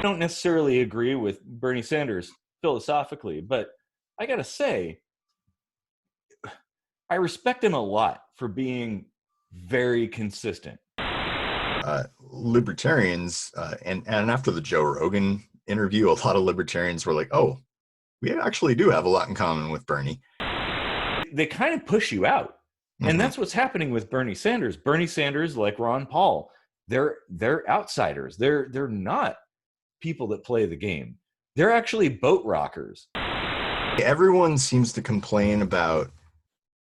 I don't necessarily agree with Bernie Sanders philosophically, but I gotta say, I respect him a lot for being very consistent. Libertarians, and after the Joe Rogan interview, a lot of libertarians were like, oh, we actually do have a lot in common with Bernie. They kind of push you out. And that's what's happening with Bernie Sanders. Bernie Sanders, like Ron Paul, they're outsiders. They're not people that play the game. They're actually boat rockers. Everyone seems to complain about,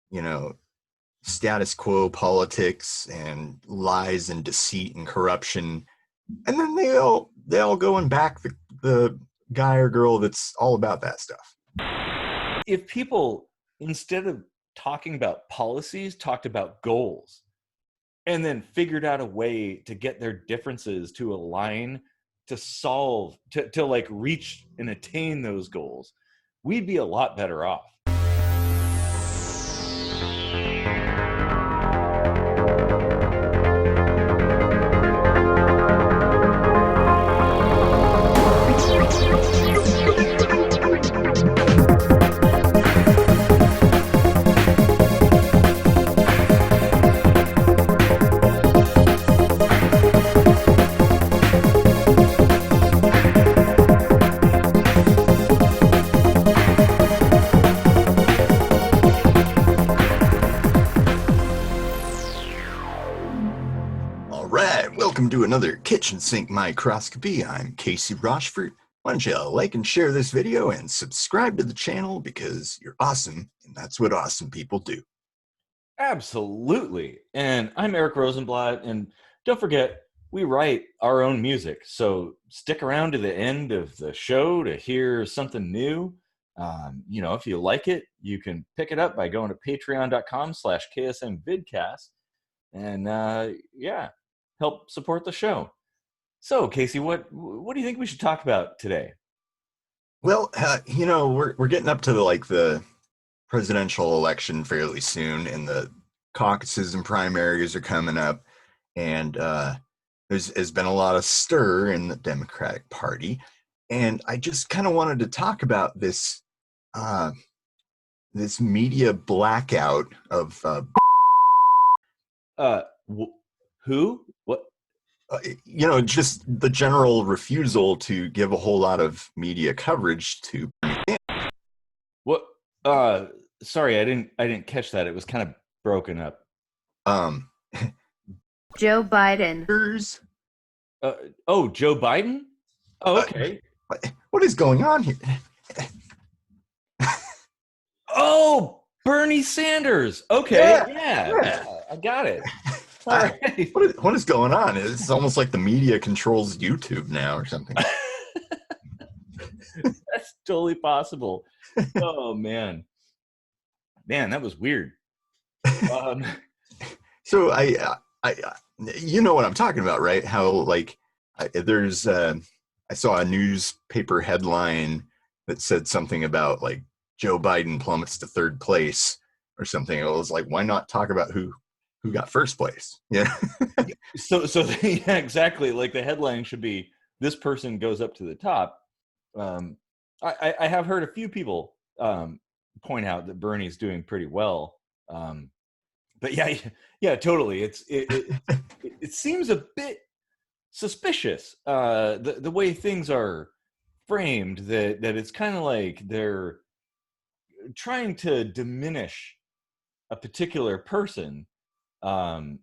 you know, status quo politics and lies and deceit and corruption, and then they all go and back the guy or girl that's all about that stuff. If people, instead of talking about policies, talked about goals, and then figured out a way to get their differences to align, to solve, to like reach and attain those goals, we'd be a lot better off. Welcome to another kitchen sink microscopy. I'm Casey Rochford. Why don't you like and share this video and subscribe to the channel, because you're awesome and that's what awesome people do. Absolutely. And I'm Eric Rosenblatt, and don't forget, we write our own music, so stick around to the end of the show to hear something new. If you like it, you can pick it up by going to patreon.com/KSMvidcast and help support the show. So, Casey, what do you think we should talk about today? Well, we're getting up to the presidential election fairly soon, and the caucuses and primaries are coming up, and there's been a lot of stir in the Democratic Party, and I just kind of wanted to talk about this this media blackout of who? What? Just the general refusal to give a whole lot of media coverage to. What? Sorry, I didn't catch that. It was kind of broken up. Joe Biden. Joe Biden? Oh, okay. What is going on here? Oh, Bernie Sanders. Okay, yeah, I got it. All right. What is going on? It's almost like the media controls YouTube now or something. That's totally possible. Oh man, that was weird. So I you know what I'm talking about, right? How there's I saw a newspaper headline that said something about Joe Biden plummets to third place or something. It was like, why not talk about who got first place? Yeah. So yeah, exactly. Like the headline should be, this person goes up to the top. I have heard a few people point out that Bernie's doing pretty well. But yeah, totally. It seems a bit suspicious, the way things are framed, that it's kind of like they're trying to diminish a particular person. I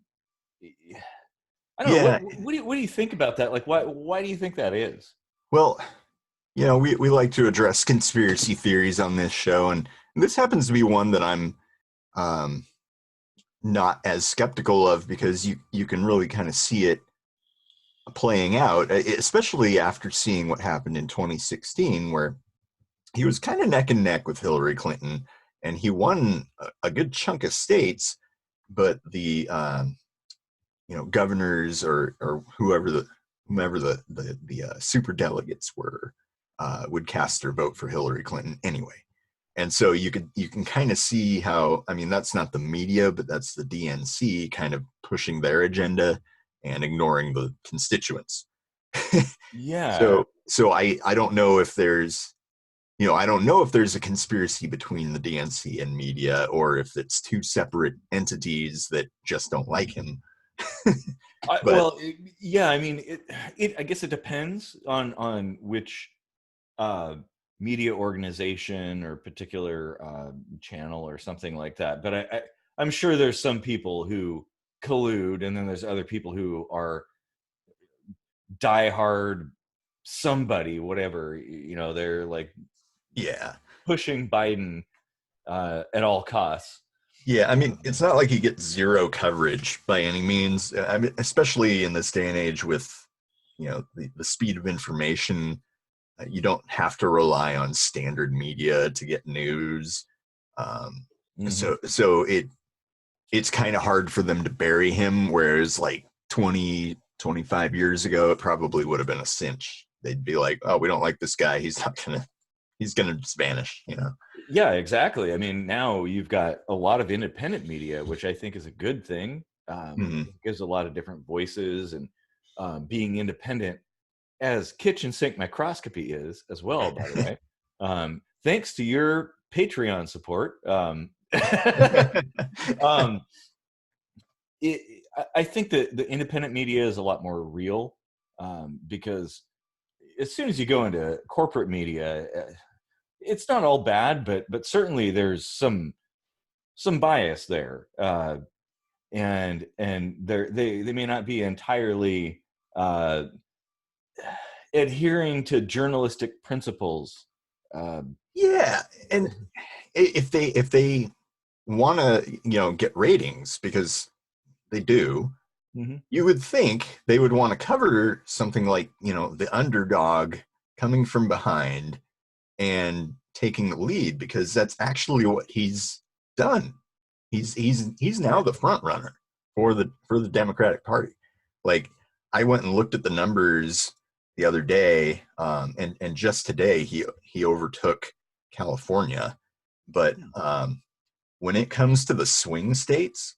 don't know. What do you think about that? Like, why do you think that is? Well, we like to address conspiracy theories on this show, and this happens to be one that I'm not as skeptical of, because you can really kind of see it playing out, especially after seeing what happened in 2016, where he was kind of neck and neck with Hillary Clinton, and he won a good chunk of states, but the governors or whomever the super delegates were would cast their vote for Hillary Clinton anyway. And so you can kind of see how, I mean, that's not the media, but that's the DNC kind of pushing their agenda and ignoring the constituents. Yeah. So I don't know if there's, I don't know if there's a conspiracy between the DNC and media, or if it's two separate entities that just don't like him. But Yeah. I mean, I guess it depends on which uh, media organization or particular channel or something like that. But I'm sure there's some people who collude, and then there's other people who are diehard somebody, whatever. They're like yeah, pushing Biden at all costs. yeah. I mean, it's not like he gets zero coverage by any means. I mean, especially in this day and age with, the speed of information. You don't have to rely on standard media to get news. Um, Mm-hmm. so it's kind of hard for them to bury him, whereas like 20, 25 years ago, it probably would have been a cinch. They'd be like, oh, we don't like this guy. He's gonna just vanish. Yeah, exactly. I mean, now you've got a lot of independent media, which I think is a good thing. Mhm. It gives a lot of different voices, and being independent, as kitchen sink microscopy is as well, by the way. Thanks to your Patreon support. Um, I think that the independent media is a lot more real, because as soon as you go into corporate media, it's not all bad, but certainly there's some bias there, and they may not be entirely uh, adhering to journalistic principles. Uh, Yeah, and if they want to, get ratings, because they do, mhm. you would think they would want to cover something like, the underdog coming from behind and taking the lead, because that's actually what he's done. He's now the front runner for the Democratic Party. Like, I went and looked at the numbers the other day, and just today he overtook California. But when it comes to the swing states,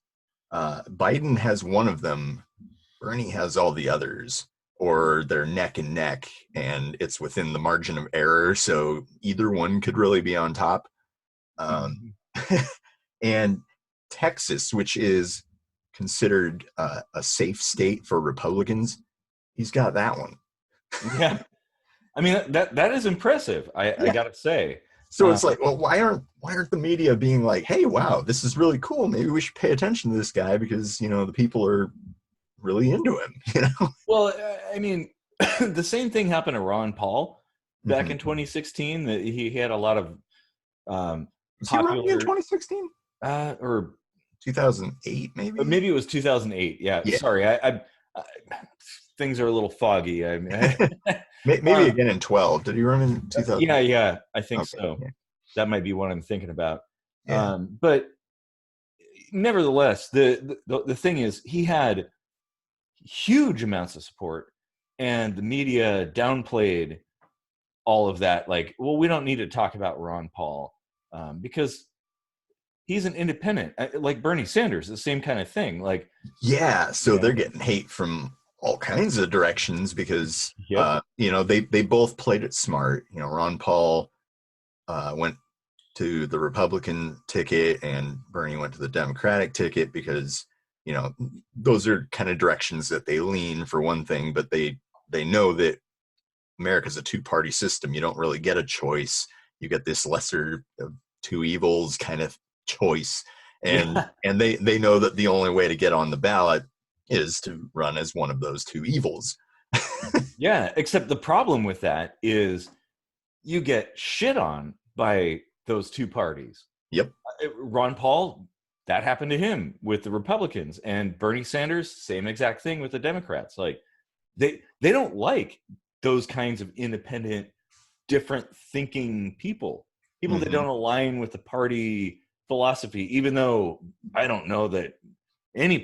Biden has one of them. Bernie has all the others, or they're neck and neck, and it's within the margin of error. So either one could really be on top. Um, Mhm. and Texas, which is considered a safe state for Republicans, he's got that one. Yeah, I mean that is impressive. I Yeah. gotta say. So it's like, well, why aren't the media being like, hey, wow, this is really cool. Maybe we should pay attention to this guy, because the people are really into him. Well, I mean, the same thing happened to Ron Paul back Mhm. in 2016. That he had a lot of um, Was he running in popular, 2016? or 2008, maybe? maybe it was 2008. Yeah, Yeah. sorry, I things are a little foggy. Maybe um, again in 12. Did he run in 2000? yeah, I think Okay. so. Yeah. That might be what I'm thinking about. Yeah. But nevertheless, the thing is, he had huge amounts of support, and the media downplayed all of that. Like, well, we don't need to talk about Ron Paul, because he's an independent, like Bernie Sanders, the same kind of thing. Like, Yeah. So yeah, they're getting hate from all kinds of directions, because, yep, they both played it smart. Ron Paul went to the Republican ticket, and Bernie went to the Democratic ticket, because, those are kind of directions that they lean, for one thing, but they know that America's a two-party system. You don't really get a choice. You get this lesser of two evils kind of choice, and yeah, and they know that the only way to get on the ballot is to run as one of those two evils. yeah. Except the problem with that is you get shit on by those two parties. Yep. Ron Paul, that happened to him with the Republicans, and Bernie Sanders, same exact thing with the Democrats. Like, they don't like those kinds of independent, different thinking people that Mm-hmm. don't align with the party philosophy. Even though I don't know that any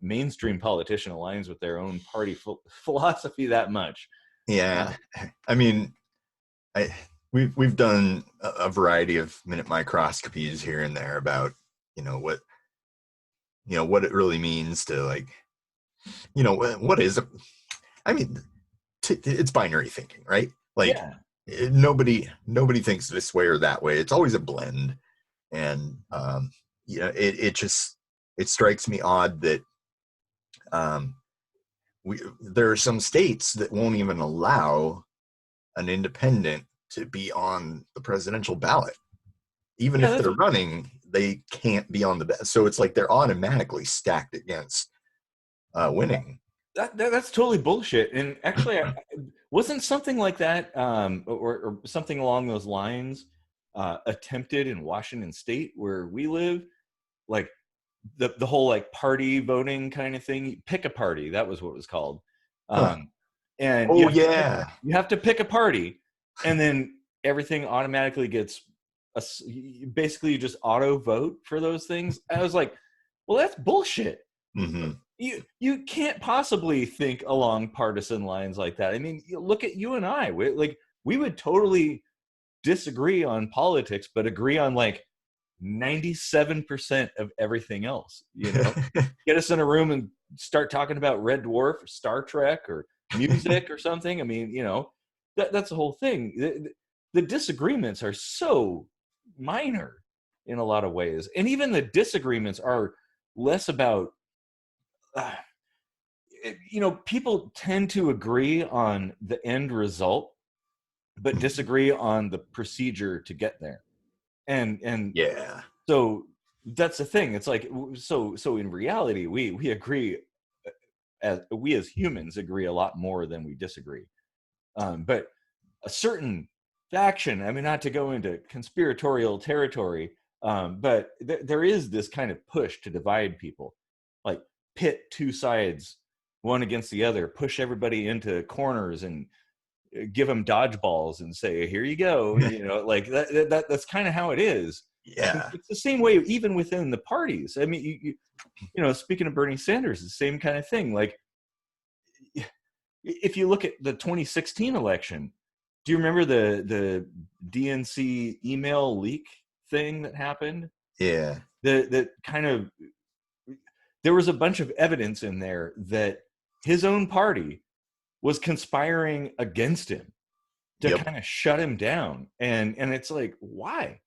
mainstream politician, aligns with their own party philosophy that much. Yeah. Uh, I mean, I we've done a variety of minute microscopies here and there about, what what it really means to, like, what is it. I mean, it's binary thinking, right? Like Yeah. nobody thinks this way or that way. It's always a blend. And it strikes me odd that um, there are some states that won't even allow an independent to be on the presidential ballot. Even Yeah, if they're running, they can't be on the ballot. So it's like they're automatically stacked against winning. that's totally bullshit. And actually, wasn't something like that, or something along those lines, attempted in Washington State where we live? Like the whole like party voting kind of thing. Pick a party. That was what it was called. Huh. And Oh yeah. you have to pick a party, and then everything automatically gets basically you just auto vote for those things. I was like, well, that's bullshit. Mm-hmm. You can't possibly think along partisan lines like that. I mean, look at you and I. We would totally disagree on politics, but agree on like 97% of everything else. Get us in a room and start talking about Red Dwarf or Star Trek or music or something. I mean, that's the whole thing. The disagreements are so minor in a lot of ways, and even the disagreements are less about people tend to agree on the end result but disagree on the procedure to get there. And Yeah. so that's the thing. It's like, so in reality we agree, as humans agree a lot more than we disagree. But a certain faction, I mean, not to go into conspiratorial territory, but there is this kind of push to divide people, like pit two sides one against the other, push everybody into corners and give them dodgeballs and say, here you go. Like that's kind of how it is. And Yeah. it's the same way even within the parties. I mean, speaking of Bernie Sanders, the same kind of thing. Like, if you look at the 2016 election, do you remember the DNC email leak thing that happened? Yeah. That kind of, there was a bunch of evidence in there that his own party was conspiring against him to Yep. kind of shut him down. And it's like, why?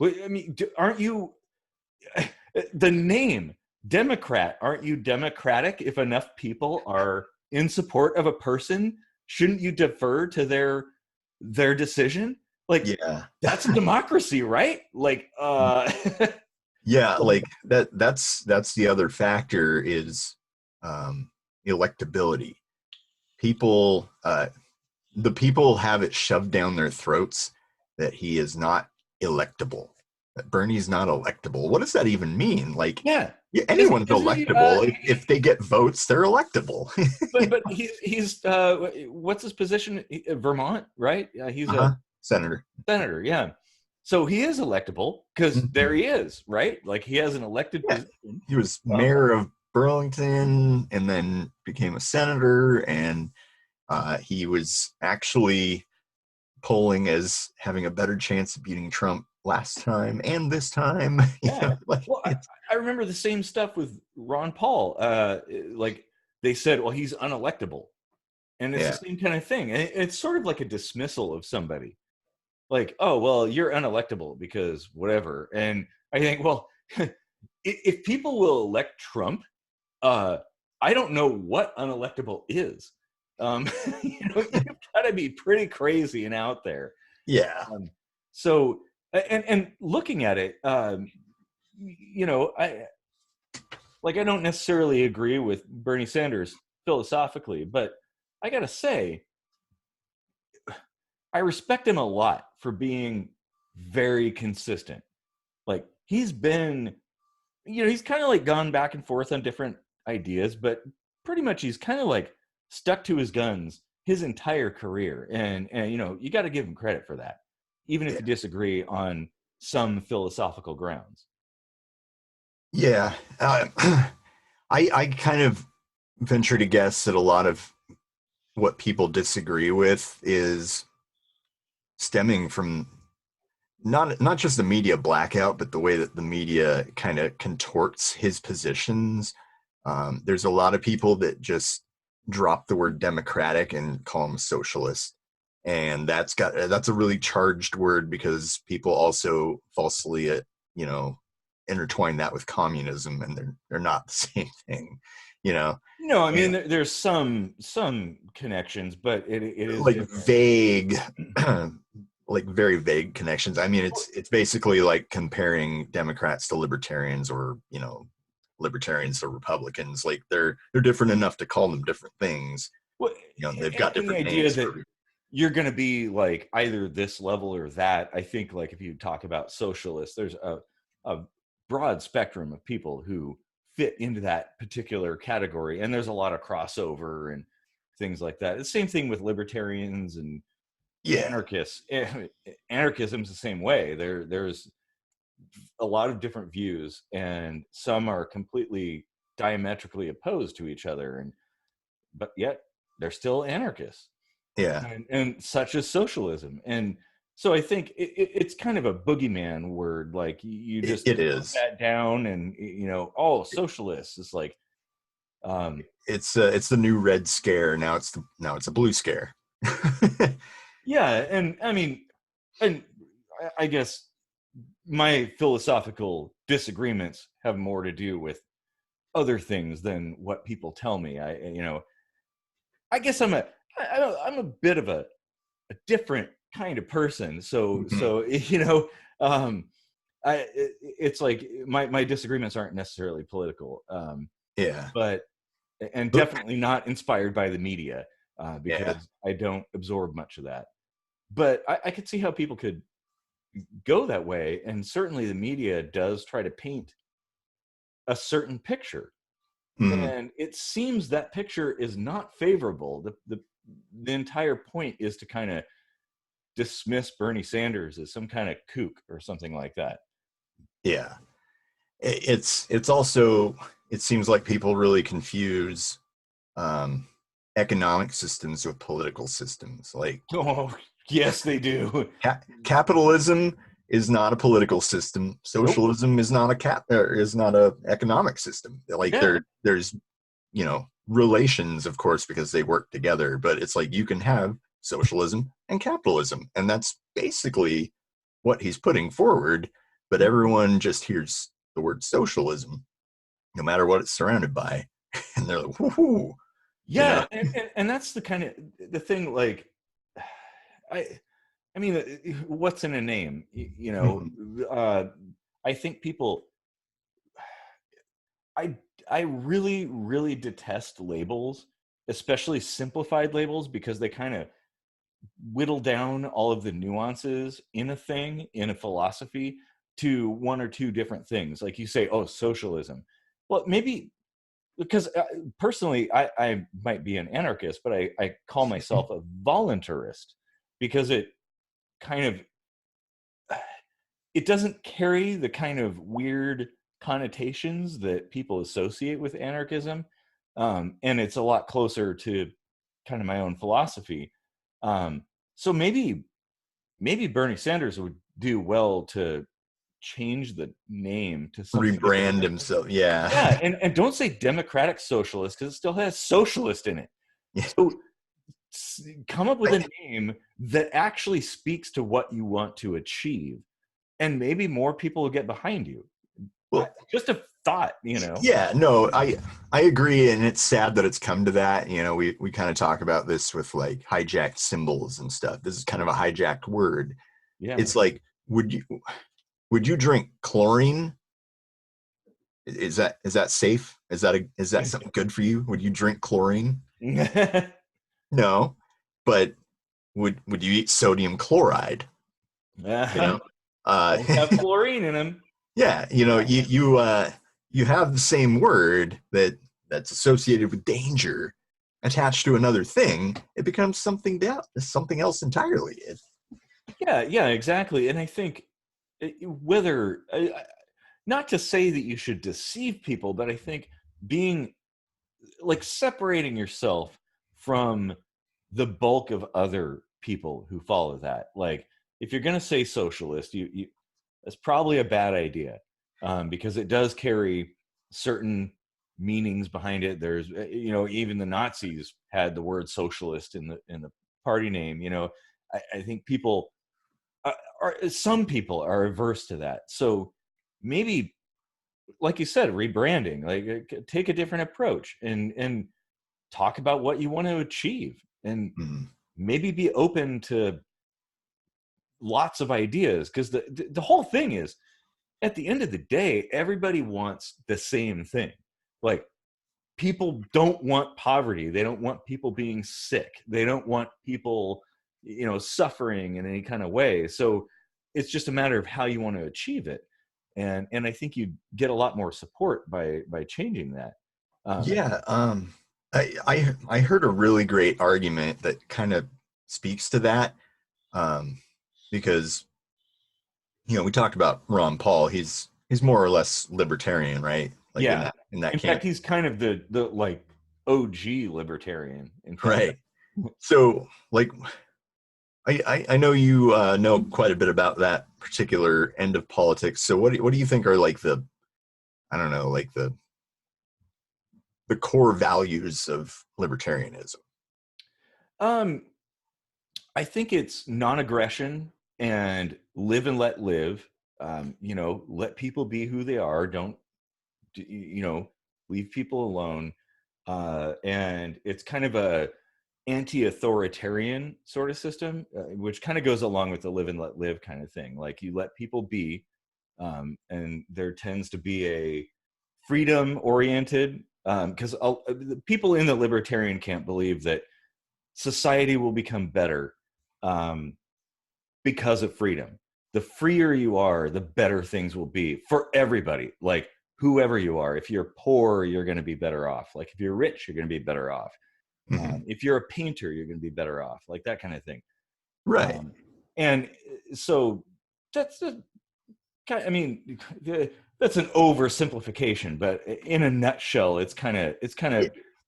I mean, aren't you the name Democrat? Aren't you democratic if enough people are in support of a person? Shouldn't you defer to their decision? Like, Yeah. that's a democracy, right? Like, Yeah, like that's the other factor is electability. People the people have it shoved down their throats that he is not electable. That Bernie's not electable. What does that even mean? Like, yeah, anyone's is he? electable. If they get votes, they're electable. But he's what's his position? Vermont, right? He's a Senator. senator. Yeah. So he is electable because there he is, right? Like, he has an elected position. He was mayor of Burlington and then became a senator, and he was actually polling as having a better chance of beating Trump last time and this time. Yeah. Well, I remember the same stuff with Ron Paul. Like, they said, well, he's unelectable. And it's the same kind of thing. And it's sort of like a dismissal of somebody. Like, oh, well, you're unelectable because whatever. And I think, well, if people will elect Trump, I don't know what unelectable is. You've got to be pretty crazy and out there. Yeah. So, and looking at it, I don't necessarily agree with Bernie Sanders philosophically, but I got to say, I respect him a lot for being very consistent. Like, he's been, he's kind of like gone back and forth on different ideas, but pretty much he's kind of like stuck to his guns his entire career. And you got to give him credit for that, even if you disagree on some philosophical grounds. Yeah. I kind of venture to guess that a lot of what people disagree with is stemming from not just the media blackout, but the way that the media kind of contorts his positions. There's a lot of people that just drop the word democratic and call them socialist. And that's a really charged word because people also falsely, you know, intertwine that with communism, and they're not the same thing, you know. No, I mean And there's some connections, but it is like different. vague, like very vague connections. I mean, it's basically like comparing Democrats to libertarians, or you know, libertarians to Republicans. Like they're different enough to call them different things. Well, You know, they've got and the different idea names that for. you're going to be like either this level or that. I think like if you talk about socialists, there's a broad spectrum of people who fit into that particular category, and there's a lot of crossover and things like that. The same thing with libertarians and Yeah, anarchists. Anarchism's the same way. There's a lot of different views, and some are completely diametrically opposed to each other, and but yet they're still anarchists, yeah, and such as socialism. And so I think it's kind of a boogeyman word. Like you just it put is. that down, and oh, socialists. It's like, um, It's the new red scare. Now it's a blue scare. yeah, and I mean, and I guess my philosophical disagreements have more to do with other things than what people tell me. I guess I'm a bit of a different kind of person. So Mhm. um, it's like my disagreements aren't necessarily political, Yeah, but and but definitely not inspired by the media, yeah, because I don't absorb much of that. But I could see how people could go that way, and certainly the media does try to paint a certain picture, mhm. and it seems that picture is not favorable. The entire point is to kind of dismiss Bernie Sanders as some kind of kook or something like that. Yeah. It's also, it seems like people really confuse um, economic systems with political systems. Like Oh, yes, they do. capitalism is not a political system. Nope. Socialism is not is not a economic system. Like Yeah. there's relations, of course, because they work together. But it's like you can have socialism and capitalism, and that's basically what he's putting forward. But everyone just hears the word socialism, no matter what it's surrounded by, and they're like, "Woohoo!" You know? Yeah, and that's the kind of the thing. Like, I I mean, what's in a name? Mhm. I think people. I I really detest labels, especially simplified labels, because they kind of whittle down all of the nuances in a thing, in a philosophy, to one or two different things. Like you say, oh, socialism. Well, maybe because personally, I might be an anarchist, but I call myself a voluntarist because it kind of it doesn't carry the kind of weird connotations that people associate with anarchism, and it's a lot closer to kind of my own philosophy. So maybe Bernie Sanders would do well to change the name to something a bit Rebrand different. himself. Yeah. Yeah, and don't say democratic socialist because it still has socialist in it. Yeah. So come up with a name that actually speaks to what you want to achieve, and maybe more people will get behind you. Well, Just a thought. yeah, no, I agree, and it's sad that it's come to that. We kind of talk about this with like hijacked symbols and stuff. This is kind of a hijacked word. Yeah. It's like, would you drink chlorine? Is that safe? Is that something good for you? Would you drink chlorine? No, but would you eat sodium chloride? You know, uh, Both have chlorine in them. yeah, you have the same word that's associated with danger attached to another thing. It becomes something else entirely. Yeah, exactly. And I think whether not to say that you should deceive people, but I think being like separating yourself from the bulk of other people who follow that. Like if you're going to say socialist, you that's probably a bad idea, because it does carry certain meanings behind it. There's, even the Nazis had the word socialist in the party name. I think people some people are averse to that. So maybe, like you said, rebranding, like take a different approach and talk about what you want to achieve, and maybe be open to lots of ideas, because the whole thing is, at the end of the day, everybody wants the same thing. Like, people don't want poverty. They don't want people being sick. They don't want people, suffering in any kind of way. So it's just a matter of how you want to achieve it. And I think you get a lot more support by changing that. Yeah. I heard a really great argument that kind of speaks to that. Because, we talked about Ron Paul. He's more or less libertarian, right? Like Yeah. in that In camp. fact, he's kind of the like OG libertarian in Canada. Right. So, like, I know you know quite a bit about that particular end of politics. So what do you think are like I don't know, like the core values of libertarianism? I think it's non-aggression and live and let live. Let people be who they are. Don't, leave people alone. And it's kind of a anti-authoritarian sort of system, which kind of goes along with the live and let live kind of thing. Like, you let people be, and there tends to be a freedom oriented, because the people in the libertarian camp believe that society will become better, um, because of freedom. The freer you are, the better things will be for everybody. Like, whoever you are, if you're poor, you're going to be better off. Like, if you're rich, you're going to be better off. If you're a painter, you're going to be better off. Like, that kind of thing. Right. And so that's that's an oversimplification, but in a nutshell, it's kind of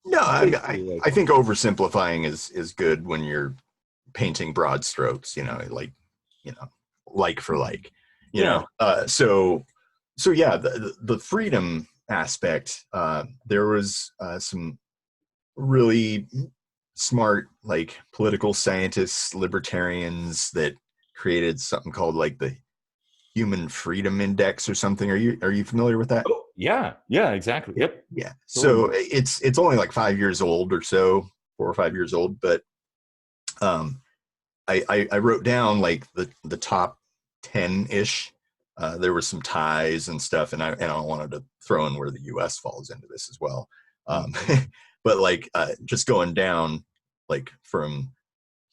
No, like, I think oversimplifying is good when you're painting broad strokes, like for like, yeah. so yeah, the freedom aspect, there was some really smart, like, political scientists, libertarians, that created something called like the Human Freedom Index or something. Are you familiar with that? Oh, yeah, exactly. Yep. Yeah. Totally. So it's only like 5 years old or so, 4 or 5 years old, but um, I wrote down like the top 10-ish. There were some ties and stuff, and I wanted to throw in where the U.S. falls into this as well. But like, just going down, like, from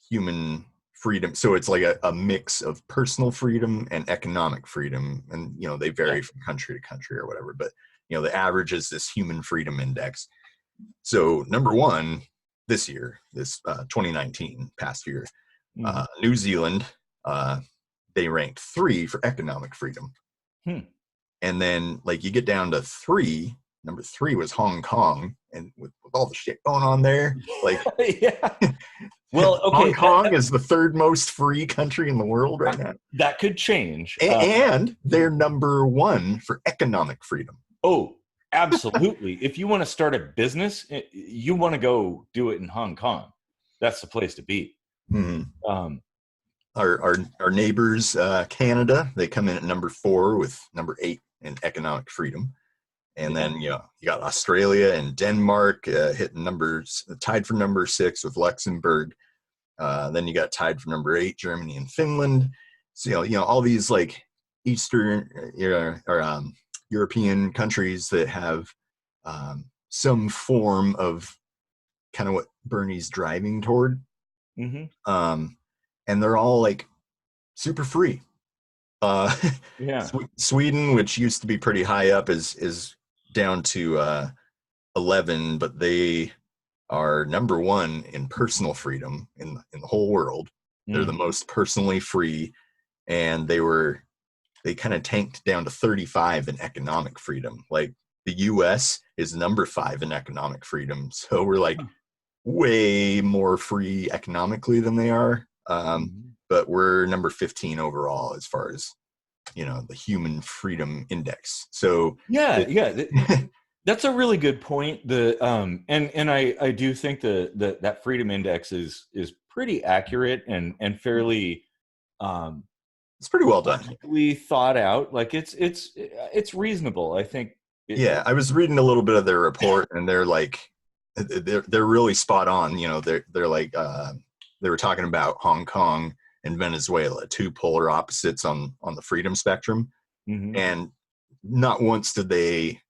human freedom. So it's like a mix of personal freedom and economic freedom, and they vary from country to country or whatever. But the average is this Human Freedom Index. So number one this year, this 2019 past year, New Zealand, they ranked 3 for economic freedom. And then, like, you get down to 3. Number 3 was Hong Kong, and with all the shit going on there, like, yeah. Well, okay, Hong Kong is the 3rd most free country in the world right now. That could change. And they're number 1 for economic freedom. Oh, absolutely. If you want to start a business, you want to go do it in Hong Kong. That's the place to be. Our neighbors, Canada, they come in at number 4 with number 8 in economic freedom. And then, you got Australia and Denmark hitting numbers, tied for number 6 with Luxembourg. Then you got tied for number 8, Germany and Finland. So, all these, like, Eastern or European countries that have some form of kind of what Bernie's driving toward. And they're all, like, super free. Sweden, which used to be pretty high up, is down to 11, but they are number 1 in personal freedom in the whole world. They're the most personally free, and they kind of tanked down to 35 in economic freedom. Like, the US is number 5 in economic freedom, so we're like way more free economically than they are. But we're number 15 overall as far as the Human Freedom Index. So That's a really good point. And I do think that freedom index is pretty accurate and fairly It's pretty well done. logically thought out. Like it's reasonable. I think. Yeah, I was reading a little bit of their report, and they're like, they're really spot on. You know, they're like, they were talking about Hong Kong and Venezuela, two polar opposites on the freedom spectrum, Mhm. and not once did they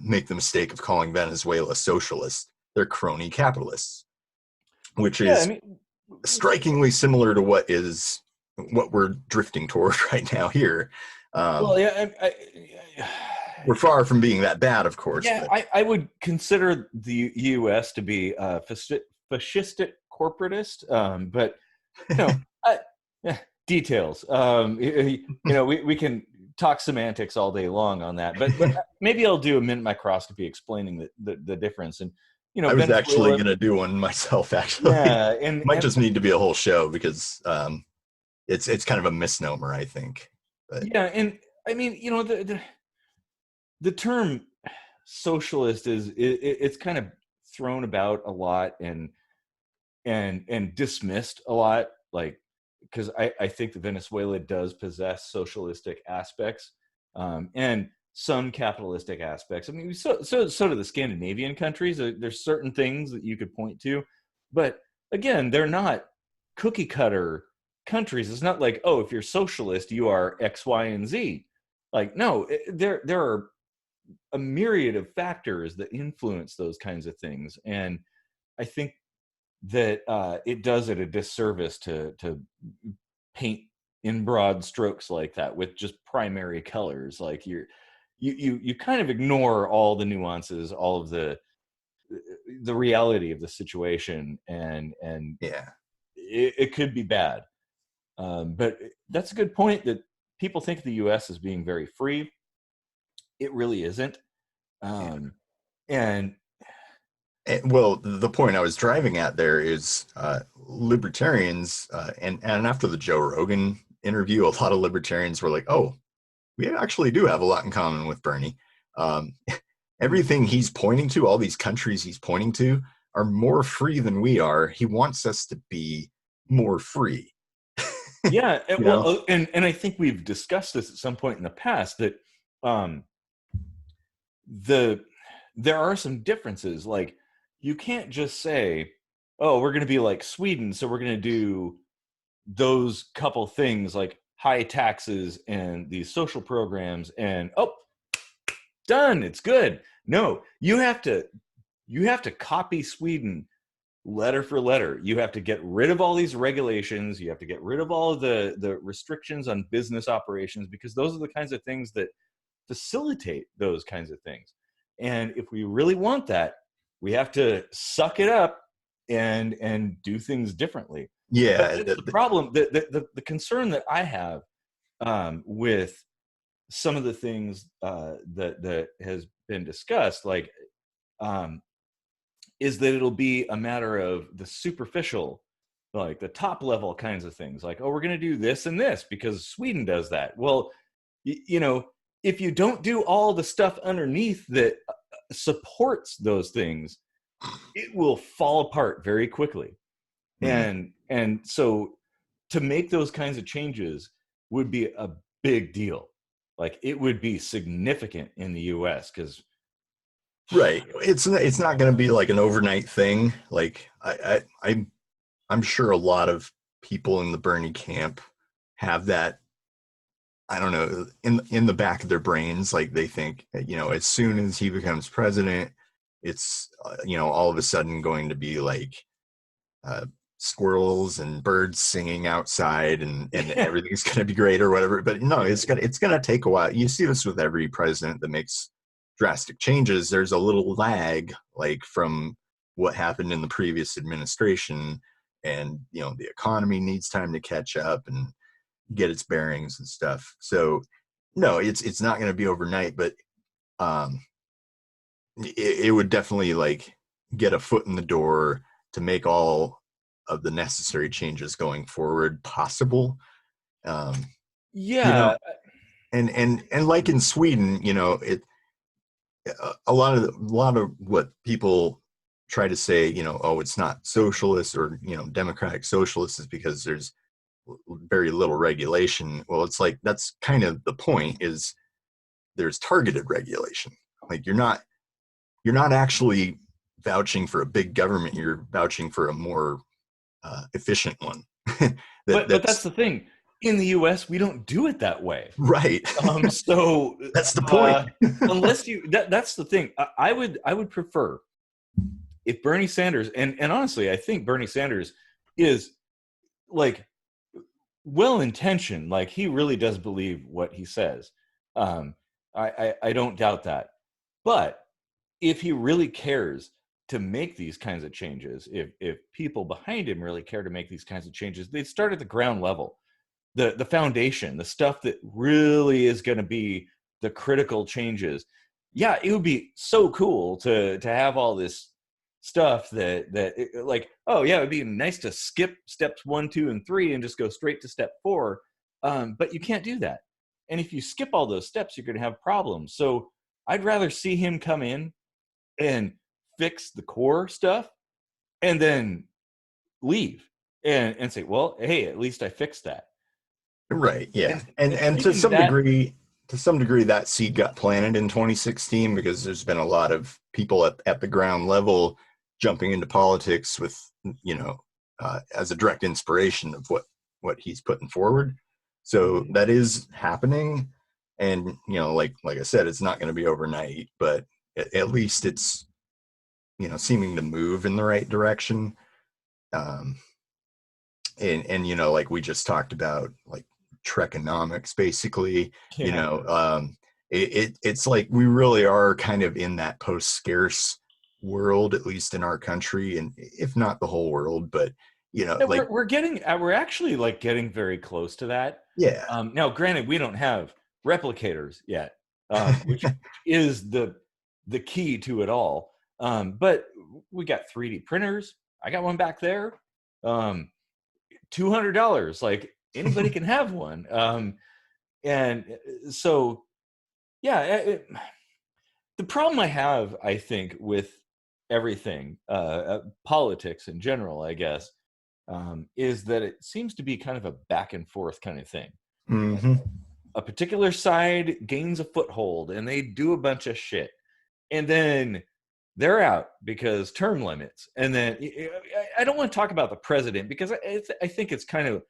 make the mistake of calling Venezuela socialist. They're crony capitalists, which Yeah, I is mean, strikingly similar to what we're drifting toward right now here. well, yeah, We're far from being that bad, of course, yeah, but I would consider the U.S. to be fascistic corporatist, but you know, yeah, details. We can talk semantics all day long on that, but maybe I'll do a minute microscopy explaining the difference. And I was actually Venezuela, going to do one myself, actually. yeah, and Might just need to be a whole show because it's kind of a misnomer, I think. But yeah, and I mean, the term socialist it's kind of thrown about a lot and dismissed a lot, like because I think that Venezuela does possess socialistic aspects, and some capitalistic aspects. I mean, so do the Scandinavian countries. There's certain things that you could point to, but again, they're not cookie cutter countries. It's not like, oh, if you're socialist, you are X, Y, and Z. Like, no, there are a myriad of factors that influence those kinds of things, and I think that it does it a disservice to paint in broad strokes like that with just primary colors. Like you kind of ignore all the nuances, all of the reality of the situation, and yeah, it could be bad. But that's a good point, that people think of the U.S. as being very free. It really isn't. yeah. Um, and Well, the point I was driving at there is libertarians, and after the Joe Rogan interview, a lot of libertarians were like, "Oh, we actually do have a lot in common with Bernie." Um, everything he's pointing to, all these countries he's pointing to, are more free than we are. He wants us to be more free. yeah, You know? and I think we've discussed this at some point in the past, that um, the there are some differences. Like, you can't just say, oh, we're going to be like Sweden, so we're going to do those couple things like high taxes and these social programs, and oh, done, it's good. No, you have to copy Sweden letter for letter. You have to get rid of all these regulations. You have to get rid of all of the restrictions on business operations, because those are the kinds of things that facilitate those kinds of things. And if we really want that, we have to suck it up and do things differently. But Yeah, that's the problem. The concern that I have with some of the things that has been discussed, like, um, is that it'll be a matter of the superficial, like the top level kinds of things, like, oh, we're going to do this and this because Sweden does that. Well, if you don't do all the stuff underneath that supports those things, it will fall apart very quickly. mm, And so to make those kinds of changes would be a big deal. Like, it would be significant in the US, because right. It's not going to be like an overnight thing. Like I'm sure a lot of people in the Bernie camp have that, I don't know, in the back of their brains, like they think, as soon as he becomes president, it's all of a sudden going to be like uh, squirrels and birds singing outside, and everything's going to be great or whatever. But no, it's gonna take a while. You see this with every president that makes drastic changes. There's a little lag, like from what happened in the previous administration, and the economy needs time to catch up and get its bearings and stuff. So no, it's not going to be overnight, but um, it would definitely like get a foot in the door to make all of the necessary changes going forward possible. Um, you know, yeah. and like in Sweden, a lot of what people try to say, oh, it's not socialist or democratic socialist, is because there's very little regulation. Well, it's like that's kind of the point, is there's targeted regulation. Like you're not actually vouching for a big government, you're vouching for a more efficient one. But that's That's the thing. In the U.S., we don't do it that way. right. So That's the point. unless that's the thing. I would prefer if Bernie Sanders, and honestly, I think Bernie Sanders is like well intentioned. Like he really does believe what he says. Um, I don't doubt that. But if he really cares to make these kinds of changes, if people behind him really care to make these kinds of changes, they'd start at the ground level, the foundation, the stuff that really is going to be the critical changes. Yeah, it would be so cool to have all this stuff like, oh yeah, it'd be nice to skip steps 1, 2, and 3 and just go straight to step 4. But you can't do that. And if you skip all those steps, you're going to have problems. So I'd rather see him come in and fix the core stuff and then leave and say, well, hey, at least I fixed that. Right. Yeah. And And treating that, to some degree, that seed got planted in 2016, because there's been a lot of people at the ground level jumping into politics with, as a direct inspiration of what he's putting forward. So that is happening. And, like I said, it's not going to be overnight, but at least it's, seeming to move in the right direction. Um, and like we just talked about, like Trekonomics, basically, yeah. it's like we really are kind of in that post-scarce world, at least in our country, and if not the whole world, but Yeah, like, we're actually like getting very close to that. yeah. Now, granted, we don't have replicators yet, which is the key to it all. But we got 3D printers. I got one back there. $200. Like anybody can have one. And so, yeah, the problem I have, I think, with everything, politics in general, I guess, is that it seems to be kind of a back and forth kind of thing. Mm-hmm. A particular side gains a foothold and they do a bunch of shit. And then they're out because term limits. And then I don't want to talk about the president because I think it's kind of,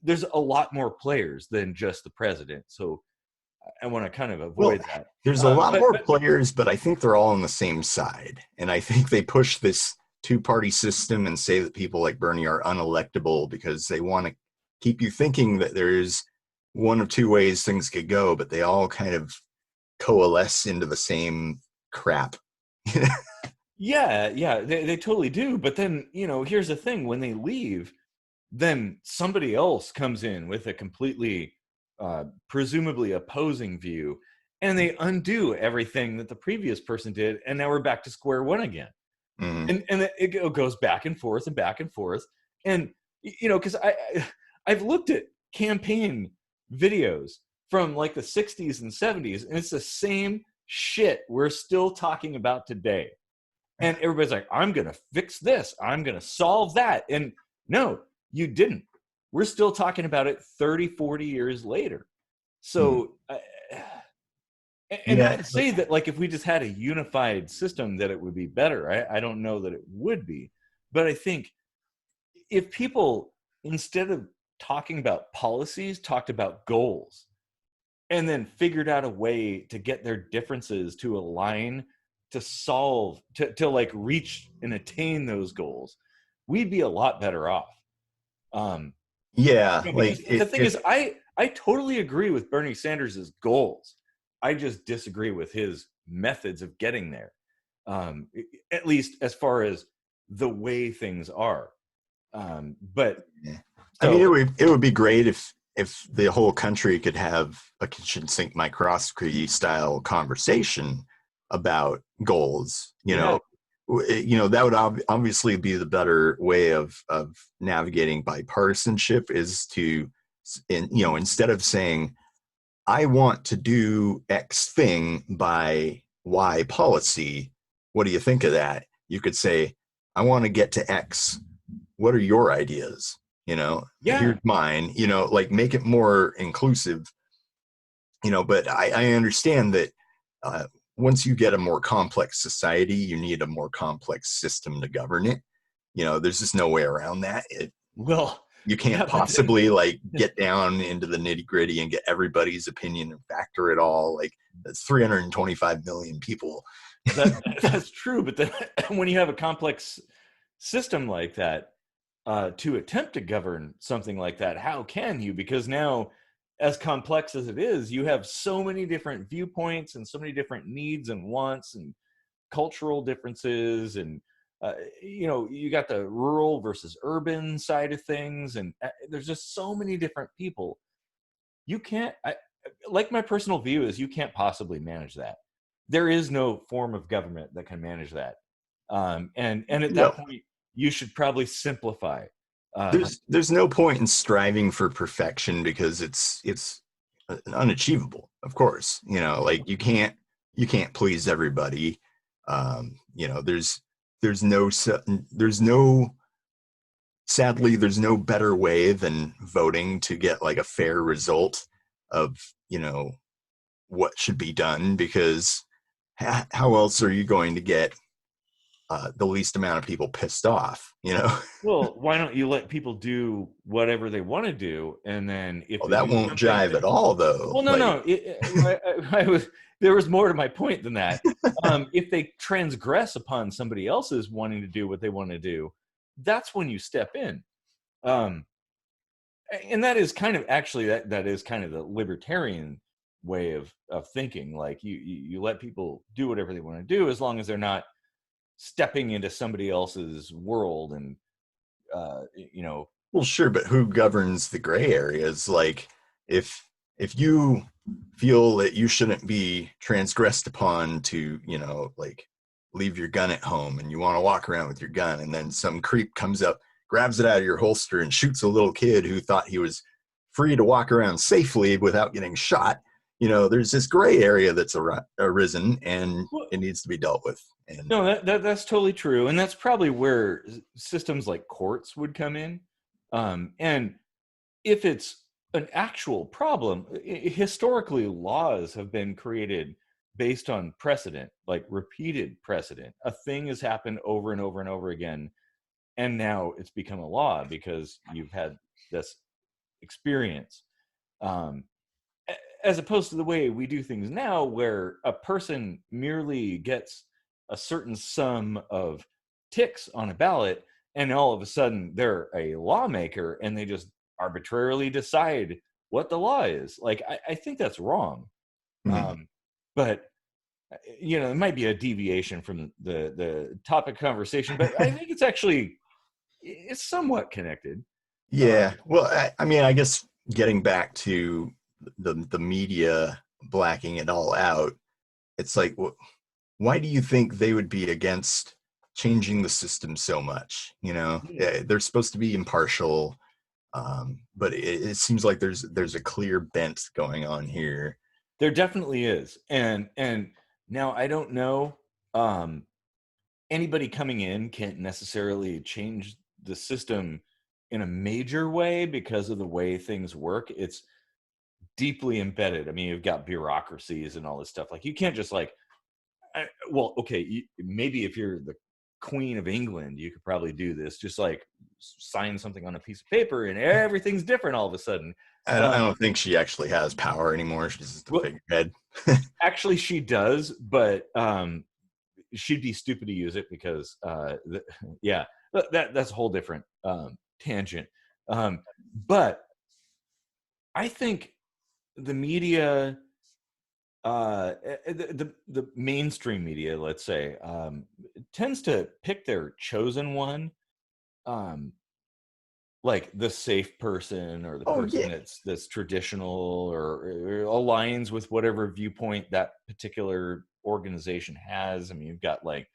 there's a lot more players than just the president. So I want to kind of avoid that. There's a lot more But players, but I think they're all on the same side. And I think they push this two-party system and say that people like Bernie are unelectable because they want to keep you thinking that there's one of two ways things could go, but they all kind of coalesce into the same crap. yeah, they totally do. But then, here's the thing. When they leave, then somebody else comes in with a completely presumably opposing view, and they undo everything that the previous person did, and now we're back to square one again. Mm. And it goes back and forth and back and forth. And because I've looked at campaign videos from like the 60s and 70s, and it's the same shit we're still talking about today. And everybody's like, I'm gonna fix this, I'm gonna solve that. And no, you didn't. We're still talking about it 30, 40 years later. So and not Yeah. to say that, like, if we just had a unified system that it would be better. I don't know that it would be. But I think if people, instead of talking about policies, talked about goals and then figured out a way to get their differences to align, to solve, to like reach and attain those goals, we'd be a lot better off. Yeah. Because Like the thing is, I totally agree with Bernie Sanders's goals. I just disagree with his methods of getting there. At least as far as the way things are. But I mean, so it would be great if the whole country could have a kitchen sink microscopy style conversation about goals. yeah, That would obviously be the better way of navigating bipartisanship, is to, instead of saying I want to do X thing by Y policy. What do you think of that? You could say, I want to get to X. What are your ideas? Yeah. Here's mine, like make it more inclusive, but I understand that uh, once you get a more complex society, you need a more complex system to govern it. There's just no way around that. Well, You yeah, can't but possibly like get down into the nitty gritty and get everybody's opinion and factor it all. Like that's 325 million people. that's true. But then when you have a complex system like that, to attempt to govern something like that, how can you? Because now, as complex as it is, you have so many different viewpoints and so many different needs and wants and cultural differences, and you got the rural versus urban side of things, and there's just so many different people. You can't, like, my personal view is you can't possibly manage that. There is no form of government that can manage that. And at that No, point, you should probably simplify. there's no point in striving for perfection because it's unachievable. Of course, like you can't please everybody. There's no sadly, there's no better way than voting to get like a fair result of, what should be done, because how else are you going to get the least amount of people pissed off, Well, why don't you let people do whatever they want to do, and then if Well, they that do won't something jive that, at all, though. well, no, Like, no, I was, there was more to my point than that. If they transgress upon somebody else's wanting to do what they want to do, that's when you step in. Um, and that is kind of, actually, that is kind of the libertarian way of thinking. Like, you let people do whatever they want to do, as long as they're not stepping into somebody else's world, and uh, you know, well, sure, but who governs the gray areas? Like, if if you feel that you shouldn't be transgressed upon to, like leave your gun at home and you want to walk around with your gun, and then some creep comes up, grabs it out of your holster, and shoots a little kid who thought he was free to walk around safely without getting shot. There's this gray area that's arisen, and well, it needs to be dealt with. And no, that's totally true, and that's probably where systems like courts would come in. And if it's an actual problem, historically, laws have been created based on precedent, like repeated precedent. A thing has happened over and over and over again, and now it's become a law because you've had this experience. Um, as opposed to the way we do things now, where a person merely gets a certain sum of ticks on a ballot, and all of a sudden they're a lawmaker, and they just arbitrarily decide what the law is. Like, I think that's wrong. mm, um, but it might be a deviation from the topic conversation, but I think it's somewhat connected. yeah, well, I mean, I guess getting back to the media blacking it all out, it's like, why do you think they would be against changing the system so much? Yeah, they're supposed to be impartial, but it seems like there's a clear bent going on here. There definitely is. And now, I don't know, um anybody coming in can't necessarily change the system in a major way because of the way things work. It's deeply embedded. I mean, you've got bureaucracies and all this stuff. Like, you can't just, like, well, okay, maybe if you're the Queen of England, you could probably do this. Just, like, sign something on a piece of paper, and everything's different all of a sudden. I Um, don't think she actually has power anymore. She's just a well, figurehead. actually, she does, but she'd be stupid to use it because, yeah, that's a whole different tangent. But I think the media, the mainstream media, let's say, tends to pick their chosen one, um, like the safe person, or the Oh person yeah, that's traditional, or aligns with whatever viewpoint that particular organization has. I mean, you've got, like,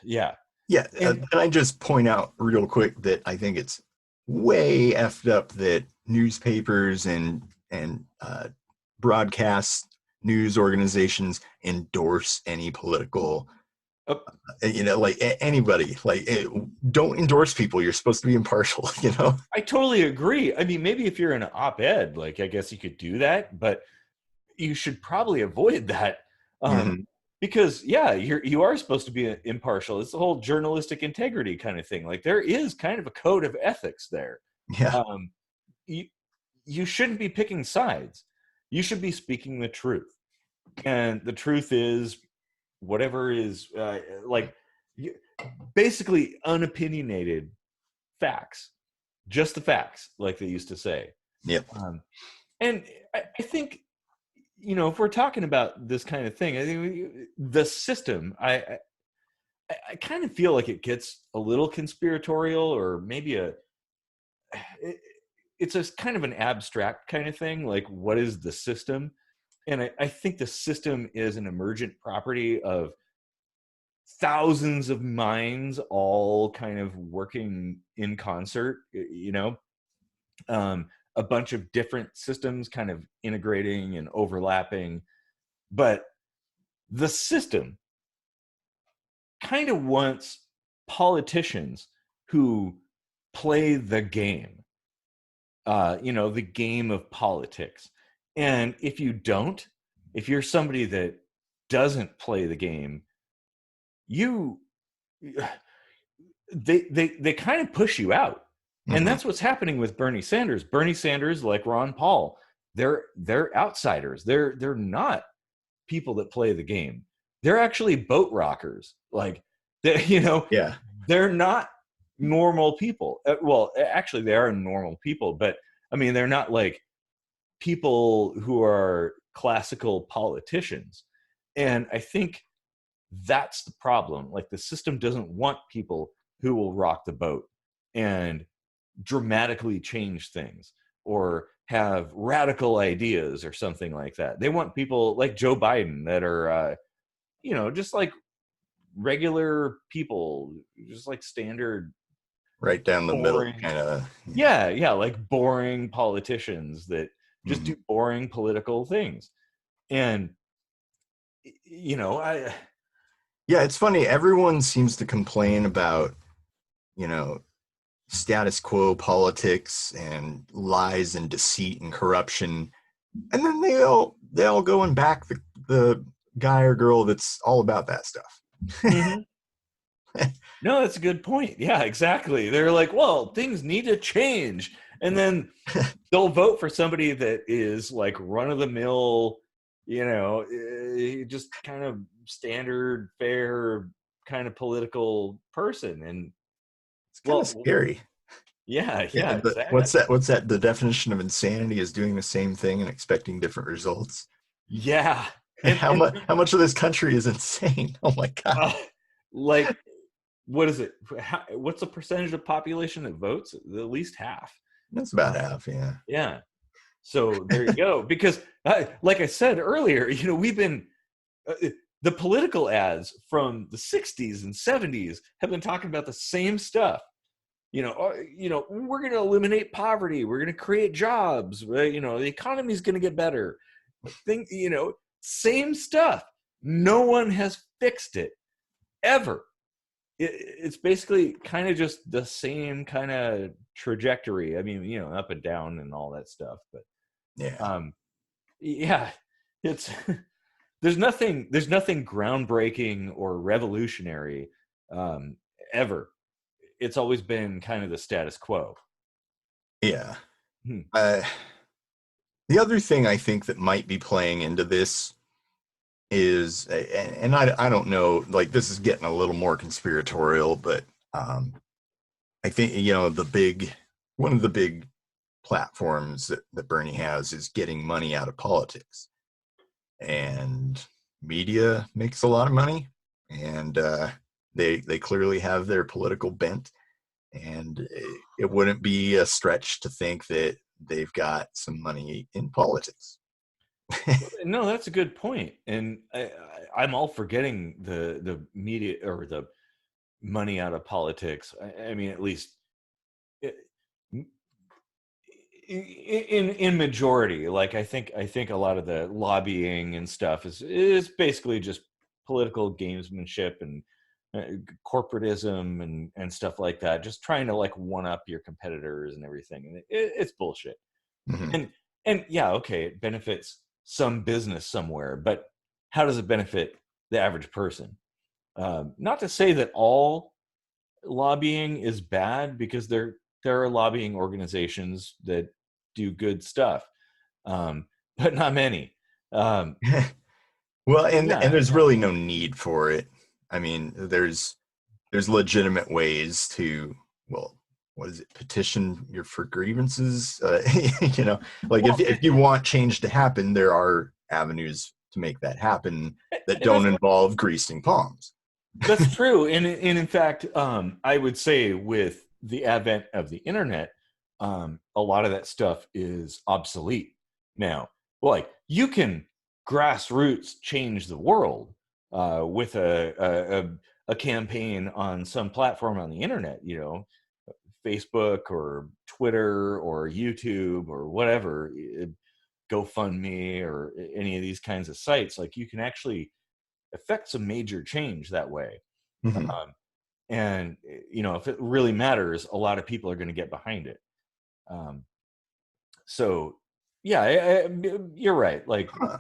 yeah, yeah. and Can I just point out real quick that I think it's way effed up that newspapers and broadcasts news organizations endorse any political, Oh, like anybody. Like, don't endorse people. You're supposed to be impartial. I totally agree. I mean, maybe if you're an op-ed, like I guess you could do that, but you should probably avoid that. Hmm. Because yeah, you are supposed to be impartial. It's the whole journalistic integrity kind of thing. Like there is kind of a code of ethics there. Yeah. Um, you you shouldn't be picking sides. You should be speaking the truth, and the truth is whatever is like you, basically unopinionated facts, just the facts, like they used to say. Yep. Um, and I think if we're talking about this kind of thing, I think the system, I kind of feel like it gets a little conspiratorial, or maybe it, it's a kind of an abstract kind of thing. Like, what is the system? And I think the system is an emergent property of thousands of minds all kind of working in concert, a bunch of different systems kind of integrating and overlapping. But the system kind of wants politicians who play the game, the game of politics. And if you don't, if you're somebody that doesn't play the game, you they kind of push you out. And Hmm. that's what's happening with Bernie Sanders. Bernie Sanders, like Ron Paul, they're outsiders. They're not people that play the game. They're actually boat rockers. Like Yeah. they're not normal people. Well, actually they are normal people, but I mean they're not like people who are classical politicians. And I think that's the problem. Like the system doesn't want people who will rock the boat and dramatically change things or have radical ideas or something like that. They want people like Joe Biden that are just like regular people, just like standard Right down the middle, boring. kind of. Yeah, like boring politicians that just Hmm. do boring political things. And I Yeah, it's funny. Everyone seems to complain about, you know, status quo politics and lies and deceit and corruption, and then they all go and back the guy or girl that's all about that stuff. Mhm. No, that's a good point. Yeah, exactly. They're like, well, things need to change. And then they'll vote for somebody that is like run of the mill, just kind of standard, fair kind of political person. And It's kind of well, scary. yeah, But exactly. what's that? The definition of insanity is doing the same thing and expecting different results. Yeah. And, How and much? How much of this country is insane? Oh my god! uh, like, what is it? What's the percentage of population that votes? At least half. That's about Uh, half. Yeah. yeah. So there you go. Because, like I said earlier, we've been the political ads from the 60s and 70s have been talking about the same stuff. We're going to eliminate poverty. We're going to create jobs. The economy is going to get better. Same stuff. No one has fixed it ever. It's basically kind of just the same kind of trajectory. I mean, up and down and all that stuff. But Yeah. um, yeah, it's there's nothing groundbreaking or revolutionary um, ever. It's always been kind of the status quo. Yeah. Hmm. Uh, the other thing I think that might be playing into this is, and I don't know, like this is getting a little more conspiratorial, but I think one of the big platforms that Bernie has is getting money out of politics, and media makes a lot of money, and they clearly have their political bent, and it wouldn't be a stretch to think that they've got some money in politics. No, that's a good point, and I'm all for getting the media or the money out of politics. I mean, at least it, in majority, like I think a lot of the lobbying and stuff is basically just political gamesmanship and corporatism and stuff like that, just trying to like one up your competitors and everything, and it's bullshit. Hmm. And yeah, okay, it benefits some business somewhere, but how does it benefit the average person? Not to say that all lobbying is bad, because there are lobbying organizations that do good stuff, but not many. Um, Well, and yeah, there's yeah. really no need for it. I mean, there's legitimate ways to, well, what is it, petition your for grievances? You know, like Well, if you want change to happen, there are avenues to make that happen that and don't involve greasing palms. that's true. And in fact, I would say with the advent of the internet, a lot of that stuff is obsolete now. Like, you can grassroots change the world with a campaign on some platform on the internet, you know, Facebook or Twitter or YouTube or whatever, GoFundMe or any of these kinds of sites. Like, you can actually affect some major change that way. Hmm. Um, and you know, if it really matters, a lot of people are going to get behind it. Um, so yeah, you're right. Like, Huh.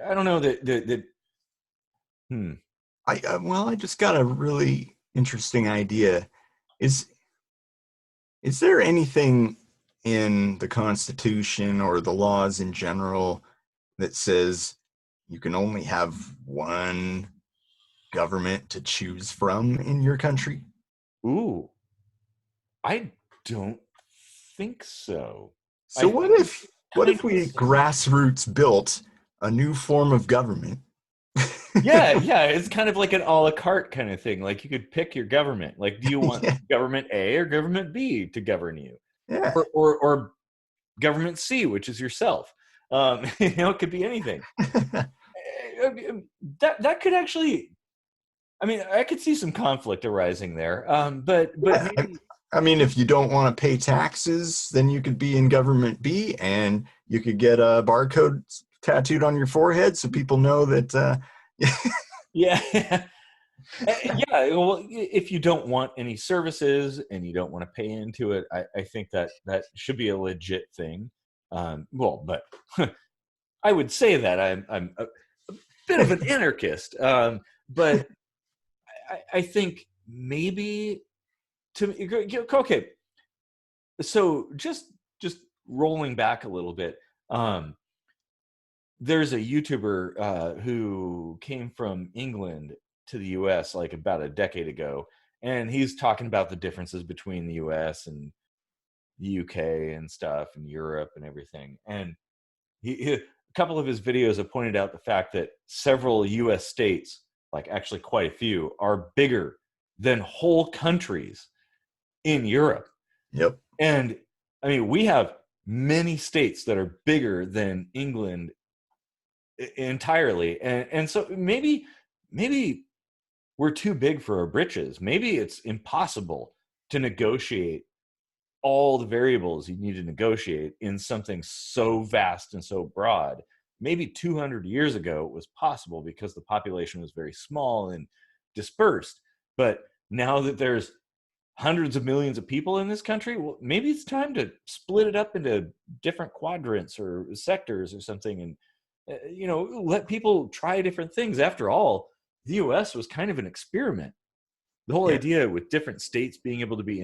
I don't know that hmm. Well, I just got a really interesting idea. Is is there anything in the Constitution or the laws in general that says you can only have one government to choose from in your country? Ooh, I don't think so. So I what think it's if kind of the we same. grassroots built a new form of government? Yeah, yeah, it's kind of like an a la carte kind of thing. Like, you could pick your government. Like, do you want Yeah, government A or government B to govern you, yeah. or government C, which is yourself? You know, it could be anything. That could actually, I mean, I could see some conflict arising there. But Yeah. maybe, I mean, if you don't want to pay taxes, then you could be in government B, and you could get a barcode tattooed on your forehead so people know that. yeah. Yeah, well, if you don't want any services and you don't want to pay into it, I think that should be a legit thing. Well, but I would say that I'm a bit of an anarchist, but I think maybe okay. So just rolling back a little bit, um, there's a YouTuber who came from England to the US like about a decade ago, and he's talking about the differences between the US and the UK and stuff, and Europe and everything. And a couple of his videos have pointed out the fact that several US states, like actually quite a few, are bigger than whole countries in Europe. Yep. And I mean, we have many states that are bigger than England entirely. And so maybe we're too big for our britches. Maybe it's impossible to negotiate all the variables you need to negotiate in something so vast and so broad. Maybe 200 years ago it was possible because the population was very small and dispersed. But now that there's hundreds of millions of people in this country, well, maybe it's time to split it up into different quadrants or sectors or something, and you know, let people try different things. After all, the US was kind of an experiment. The whole Yeah. idea with different states being able to be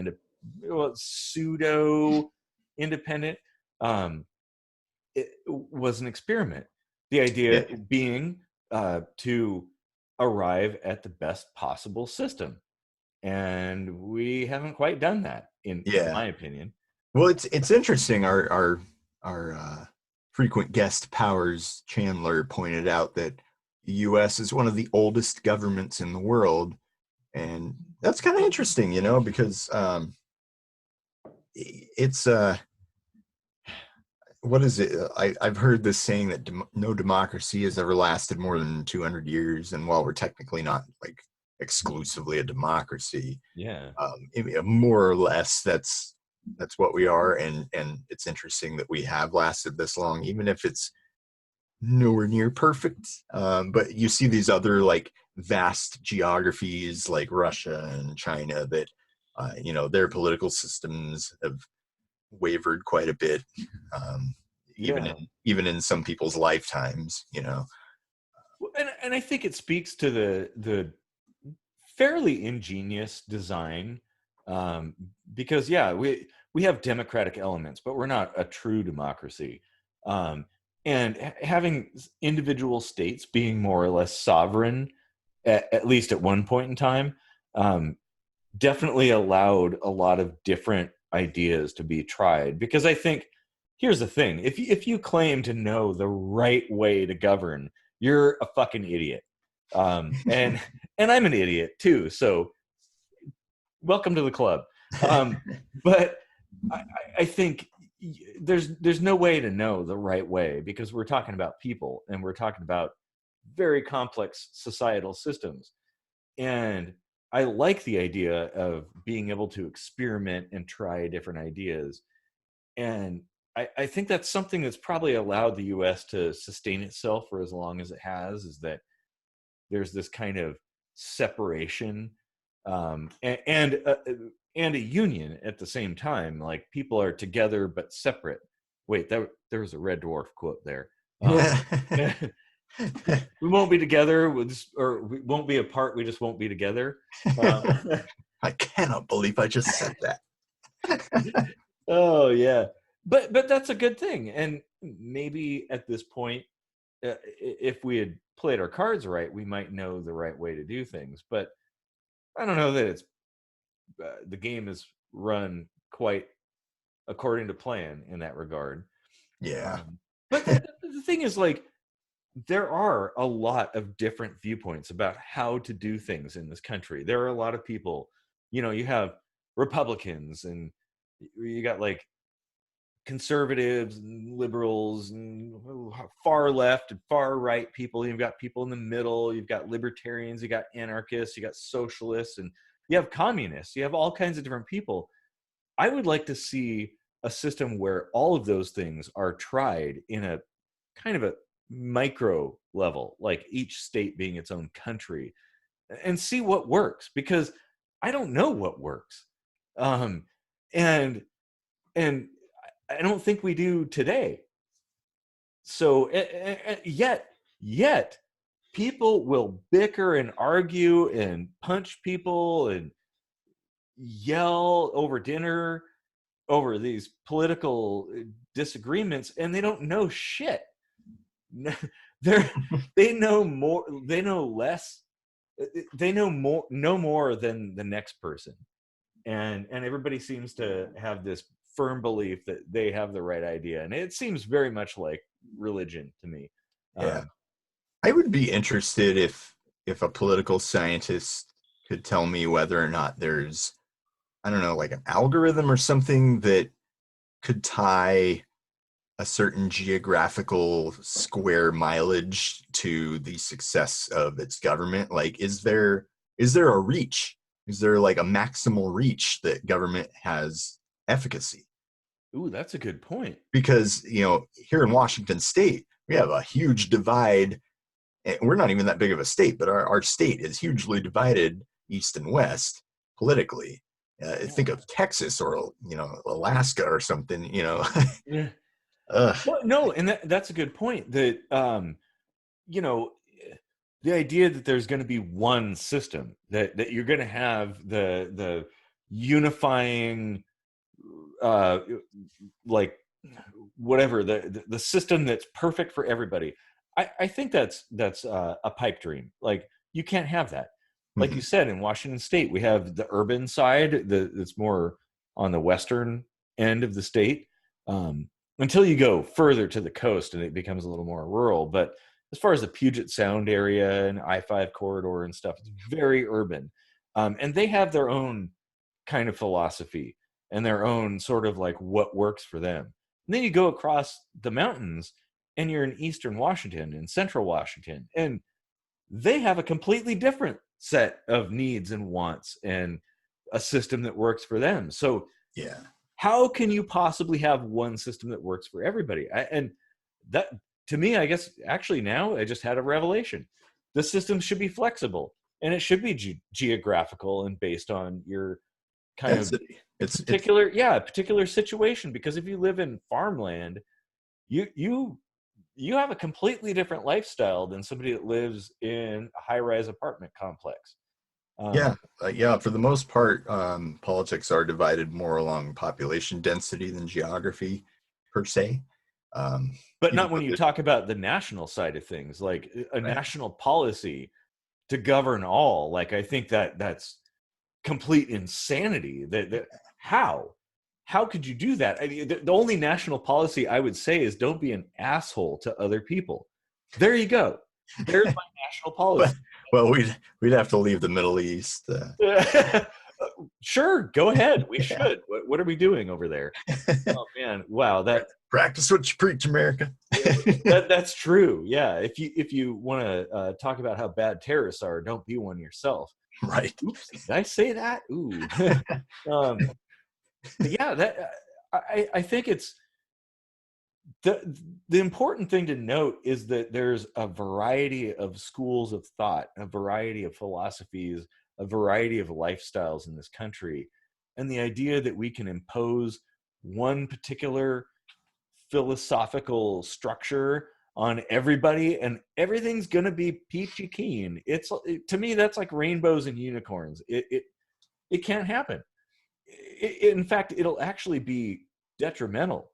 well, pseudo independent, um, it was an experiment. The Yeah. idea being to arrive at the best possible system, and we haven't quite done that, in Yeah. my opinion. Well, it's interesting. Our frequent guest Powers Chandler pointed out that the U.S. is one of the oldest governments in the world, and that's kind of interesting, you know, because it's what is it? I've heard this saying that no democracy has ever lasted more than 200 years, and while we're technically not like exclusively a democracy, Yeah. more or less, that's that's what we are, and it's interesting that we have lasted this long, even if it's nowhere near perfect. But you see these other like vast geographies like Russia and China that their political systems have wavered quite a bit, um, Yeah. even in some people's lifetimes. And I think it speaks to the fairly ingenious design, um, because yeah, we have democratic elements, but we're not a true democracy. Um, and having individual states being more or less sovereign, at least at one point in time, um, definitely allowed a lot of different ideas to be tried. Because I think here's the thing: if you claim to know the right way to govern, you're a fucking idiot. And and I'm an idiot too. So welcome to the club. But I think there's no way to know the right way, because we're talking about people and we're talking about very complex societal systems. And I like the idea of being able to experiment and try different ideas. And I think that's something that's probably allowed the US to sustain itself for as long as it has, is that there's this kind of separation, and a union at the same time. Like people are together but separate. Wait, there was a Red Dwarf quote there. Um, we won't be together, or we won't be apart. We just won't be together. I cannot believe I just said that. Oh yeah, but that's a good thing. And maybe at this point, if we had played our cards right, we might know the right way to do things. But I don't know that it's the game is run quite according to plan in that regard. Yeah. But the thing is, like, there are a lot of different viewpoints about how to do things in this country. There are a lot of people, you have Republicans, and you got like conservatives and liberals and far left and far right people. You've got people in the middle. You've got libertarians. You got anarchists. You got socialists, and you have communists. You have all kinds of different people. I would like to see a system where all of those things are tried in a kind of a micro level, like each state being its own country, and see what works, because I don't know what works. Um, and and I don't think we do today. So yet people will bicker and argue and punch people and yell over dinner over these political disagreements, and they don't know shit. They're they know more, they know less, they know more than the next person. And everybody seems to have this firm belief that they have the right idea, and it seems very much like religion to me. Yeah. um, I would be interested if a political scientist could tell me whether or not there's, I don't know, like an algorithm or something that could tie a certain geographical square mileage to the success of its government. Like, is there a reach? Is there like a maximal reach that government has efficacy? Ooh, that's a good point. Because here in Washington State, we have a huge divide. And we're not even that big of a state, but our state is hugely divided east and west politically. Think Yeah. of Texas or Alaska or something. Yeah. Ugh, Well, no, and that's a good point. That you know, the idea that there's going to be one system, that you're going to have the unifying, uh, like whatever, the system that's perfect for everybody. I think that's a pipe dream. Like, you can't have that. Like you mhm, said, in Washington State, we have the urban side that's more on the western end of the state, um, until you go further to the coast and it becomes a little more rural. But as far as the Puget Sound area and I-5 corridor and stuff, it's very urban, and they have their own kind of philosophy and their own sort of like what works for them. And then you go across the mountains and you're in eastern Washington and central Washington, and they have a completely different set of needs and wants and a system that works for them. So yeah. how can you possibly have one system that works for everybody? And that, to me, I guess actually now I just had a revelation. The system should be flexible, and it should be geographical and based on your kind of Density. It's particular situation. Because if you live in farmland, you have a completely different lifestyle than somebody that lives in a high-rise apartment complex. yeah, yeah. For the most part, politics are divided more along population density than geography, per se. But Even not when though you talk about the national side of things, like a right. national policy to govern all. Like, I think that's complete insanity. That how could you do that? I mean, the only national policy I would say is don't be an asshole to other people. There you go. There's my national policy. Well, we'd have to leave the Middle East. Sure, go ahead. We should. What are we doing over there? Oh man, wow. That Practice what you preach, America. that's true. Yeah, if you want to talk about how bad terrorists are, don't be one yourself. Right. Oops, did I say that? Ooh. Yeah, that I think it's the important thing to note is that there's a variety of schools of thought, a variety of philosophies, a variety of lifestyles in this country, and the idea that we can impose one particular philosophical structure on everybody and everything's going to be peachy keen. To me, that's like rainbows and unicorns. It can't happen. In fact, it'll actually be detrimental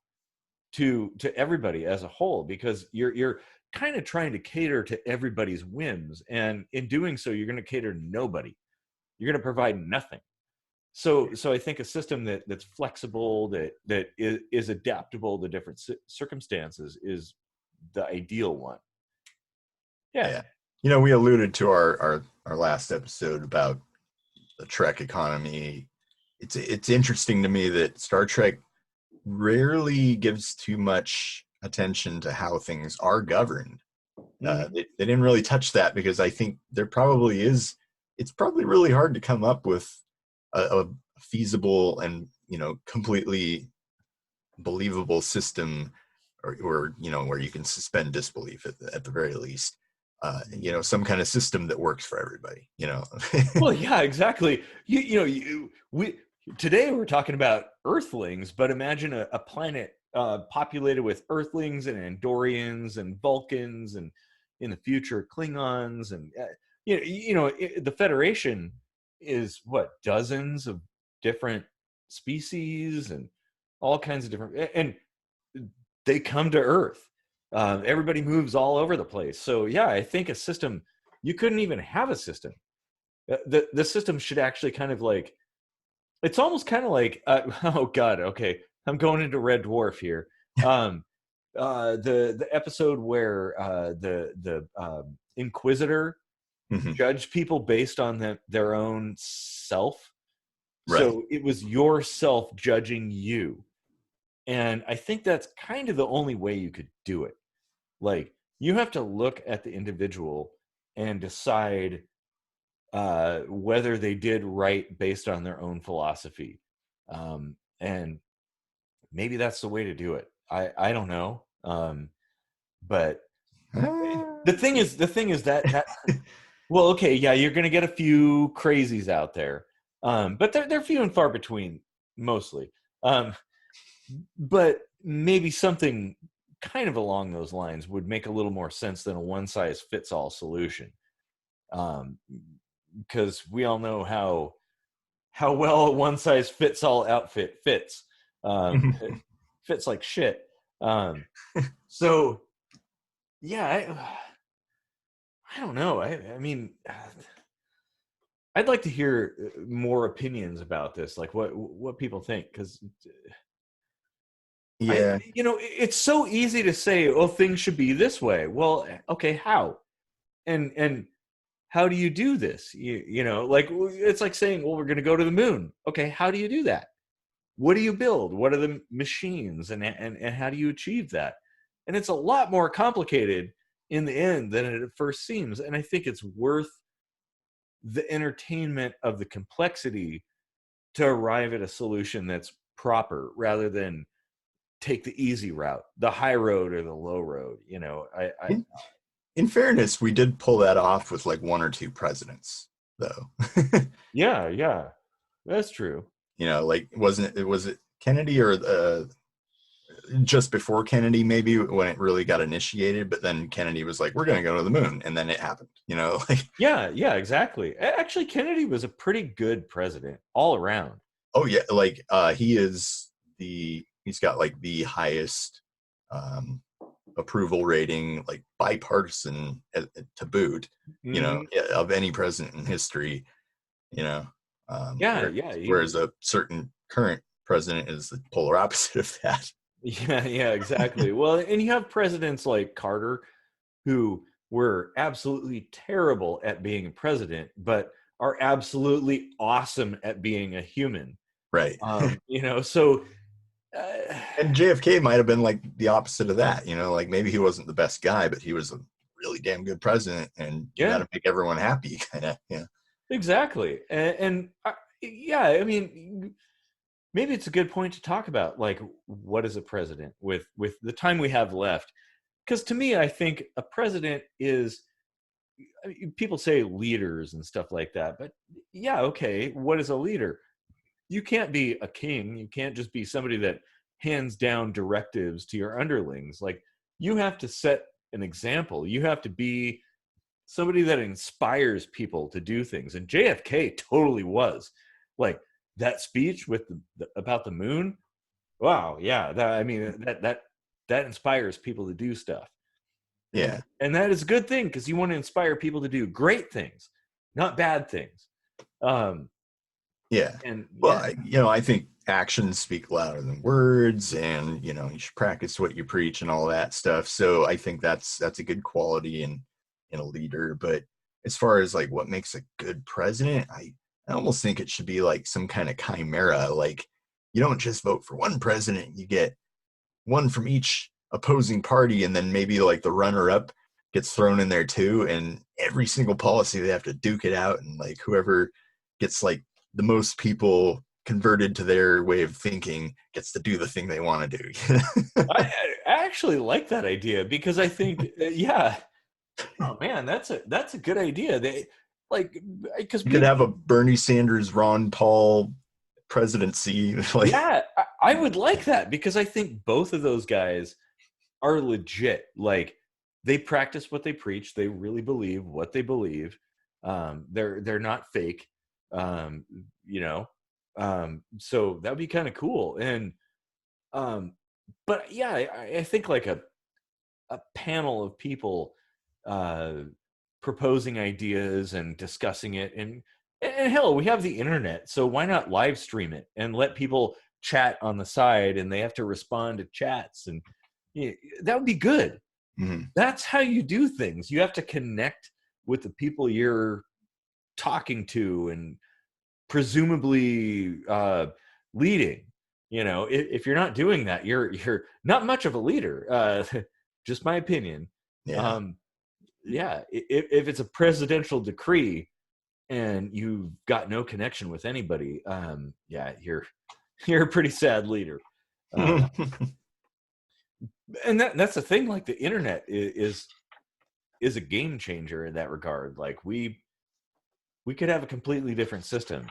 to everybody as a whole, because you're kind of trying to cater to everybody's whims, and in doing so you're going to cater to nobody. You're going to provide nothing. So I think a system that's flexible, that is adaptable to different circumstances is the ideal one. Yeah. We alluded to our last episode about the Trek economy. It's interesting to me that Star Trek rarely gives too much attention to how things are governed. They didn't really touch that because I think there probably is. It's probably really hard to come up with a feasible and completely believable system, or where you can suspend disbelief at the very least. Some kind of system that works for everybody. Well, yeah, exactly. We today we're talking about Earthlings, but imagine a planet populated with Earthlings and Andorians and Vulcans, and in the future Klingons, and the Federation is what, dozens of different species and all kinds of different, and they come to Earth. Everybody moves all over the place. So yeah, I think a system, you couldn't even have a system. The system should actually kind of like, it's almost kind of like oh god, okay, I'm going into Red Dwarf here. The episode where the Inquisitor judged people based on their own self. Right. So it was yourself judging you. And I think that's kind of the only way you could do it. Like, you have to look at the individual and decide whether they did right based on their own philosophy. And maybe that's the way to do it. I don't know. But the thing is that well, okay, yeah, you're going to get a few crazies out there. But they're few and far between, mostly. But maybe something kind of along those lines would make a little more sense than a one-size-fits-all solution. Because we all know how well a one-size-fits-all outfit fits. It fits like shit. So, yeah, I don't know. I mean, I'd like to hear more opinions about this, like what people think, because yeah, it's so easy to say, oh, things should be this way. Well, okay, how? And how do you do this? Like, it's like saying, well, we're going to go to the moon. Okay, how do you do that? What do you build? What are the machines, and how do you achieve that? And it's a lot more complicated in the end than it at first seems. And I think it's worth the entertainment of the complexity to arrive at a solution that's proper rather than take the easy route, the high road or the low road. In fairness, we did pull that off with like one or two presidents, though. Yeah, that's true. Like was it Kennedy or just before Kennedy, maybe when it really got initiated, but then Kennedy was like, we're going to go to the moon. And then it happened, like, Yeah, exactly. Actually, Kennedy was a pretty good president all around. oh yeah. Like, he's got like the highest, um, approval rating, like bipartisan to boot, Hmm. of any president in history, you know, Yeah, he was. whereas a certain current president is the polar opposite of that. Yeah, exactly. Well, and you have presidents like Carter who were absolutely terrible at being a president, but are absolutely awesome at being a human. Right. So uh, And JFK might have been like the opposite of that, like maybe he wasn't the best guy, but he was a really damn good president, and you got yeah, to make everyone happy, kind of. Yeah. exactly. Yeah, I mean, maybe it's a good point to talk about, like, what is a president with the time we have left? Because to me, I think a president is, I mean, people say leaders and stuff like that, but yeah, okay, what is a leader? You can't be a king. You can't just be somebody that hands down directives to your underlings. Like, you have to set an example. You have to be somebody that inspires people to do things. And JFK totally was. Like, that speech with about the moon. Wow, yeah. I mean, that inspires people to do stuff. Yeah. And that is a good thing, because you want to inspire people to do great things, not bad things. Um, Yeah. and Well, yeah, I think actions speak louder than words, and you should practice what you preach and all that stuff. So I think that's a good quality in a leader. But as far as like what makes a good president, I almost think it should be like some kind of chimera. Like, you don't just vote for one president, you get one from each opposing party, and then maybe like the runner up gets thrown in there too, and every single policy they have to duke it out, and like whoever gets like the most people converted to their way of thinking gets to do the thing they want to do. I actually like that idea, because I think, yeah, oh man, that's a good idea. They, like, because You could have a Bernie Sanders, Ron Paul presidency. Like, yeah, I would like that, because I think both of those guys are legit. Like, they practice what they preach. They really believe what they believe. They're not fake. Um, you know, so that'd be kind of cool. And um, but yeah, I think like a panel of people uh, proposing ideas and discussing it, and hell, we have the internet, so why not live stream it and let people chat on the side, and they have to respond to chats, and yeah, that would be good. mm-hmm. That's how you do things. You have to connect with the people you're talking to and presumably leading. If you're not doing that, you're not much of a leader. Just my opinion. Yeah. um yeah, if it's a presidential decree and you've got no connection with anybody, yeah, you're a pretty sad leader. uh and that's the thing. Like, the internet is a game changer in that regard. Like, we could have a completely different system.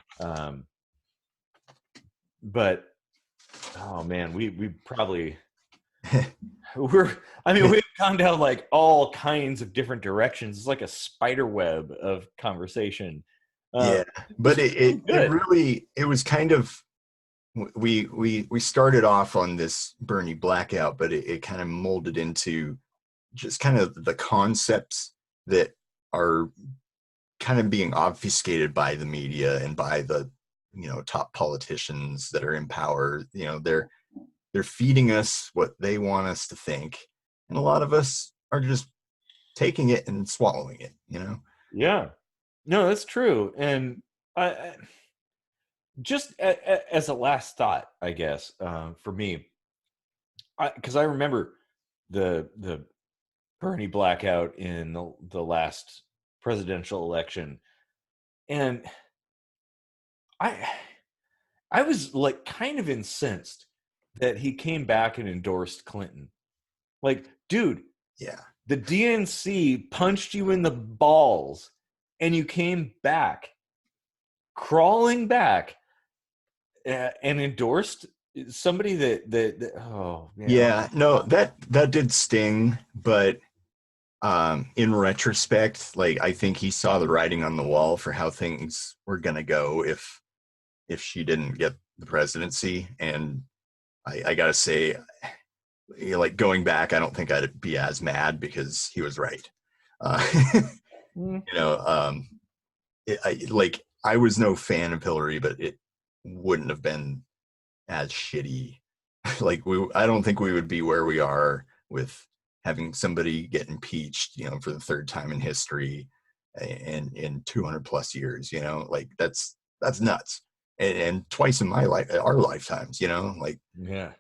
But oh man, we probably we've gone down like all kinds of different directions. It's like a spider web of conversation. Yeah, This but was really it good. really, it was kind of, we started off on this Bernie Blackout, but it kind of molded into just kind of the concepts that are kind of being obfuscated by the media and by the top politicians that are in power. They're feeding us what they want us to think, and a lot of us are just taking it and swallowing it. Yeah, no, that's true. And I just as a last thought, I guess, for me, because I remember the Bernie blackout in the last presidential election, and I I was like kind of incensed that he came back and endorsed Clinton. Like, dude, Yeah. the DNC punched you in the balls and you came back, crawling back, and endorsed somebody that oh man. Yeah, no, that did sting, but in retrospect, like I think he saw the writing on the wall for how things were gonna go if she didn't get the presidency. And I gotta say, like going back, I don't think I'd be as mad because he was right. You know, I was no fan of Hillary, but it wouldn't have been as shitty. Like I don't think we would be where we are with having somebody get impeached, you know, for the third time in history in 200 plus years, you know, like that's nuts. And twice in my life, our lifetimes, you know, like, Yeah.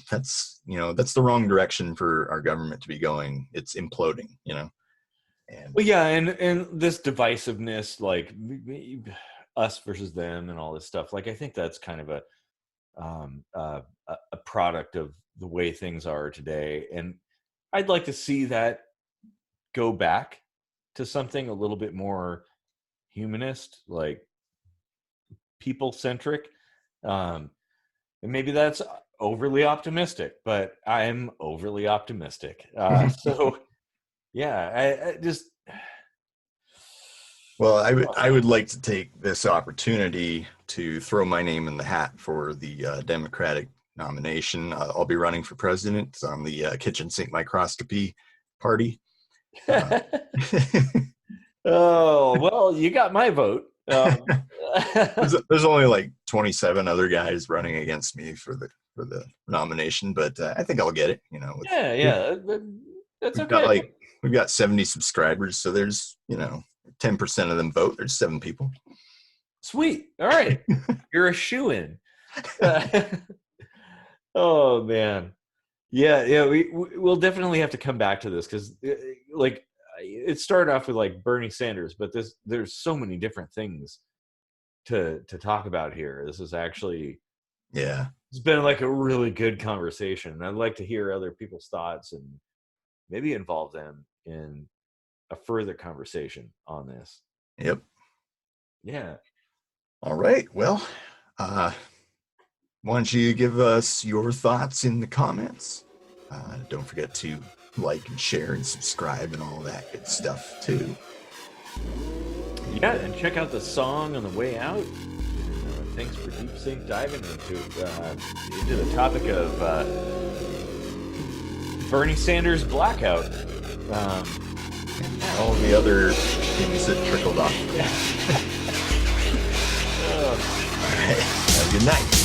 That's, you know, that's the wrong direction for our government to be going. It's imploding, you know. And Well, yeah, and this divisiveness, like us versus them, and all this stuff. Like, I think that's kind of a product of the way things are today, and I'd like to see that go back to something a little bit more humanist, like people centric. And maybe that's overly optimistic, but I'm overly optimistic. So yeah, I just. well, I would like to take this opportunity to throw my name in the hat for the Democratic nomination. I'll be running for president on the kitchen sink microscopy party. Oh, well, you got my vote. There's only like 27 other guys running against me for the nomination, but I think I'll get it. You know, yeah, that's okay. We've got 70 subscribers, so there's, you know, 10% of them vote. There's 7 people. Sweet. All right, you're a shoo-in. Oh man, yeah. We'll definitely have to come back to this because, like, it started off with like Bernie Sanders, but there's so many different things to talk about here. This is actually, Yeah, it's been like a really good conversation. I'd like to hear other people's thoughts and maybe involve them in a further conversation on this. yep. Yeah. All right. Well, why don't you give us your thoughts in the comments? Don't forget to like and share and subscribe and all that good stuff too. Yeah, and check out the song on the way out. Thanks for Deep Sync diving into the topic of Bernie Sanders Blackout. All the other things that trickled off. Yeah. All right. Have a good night.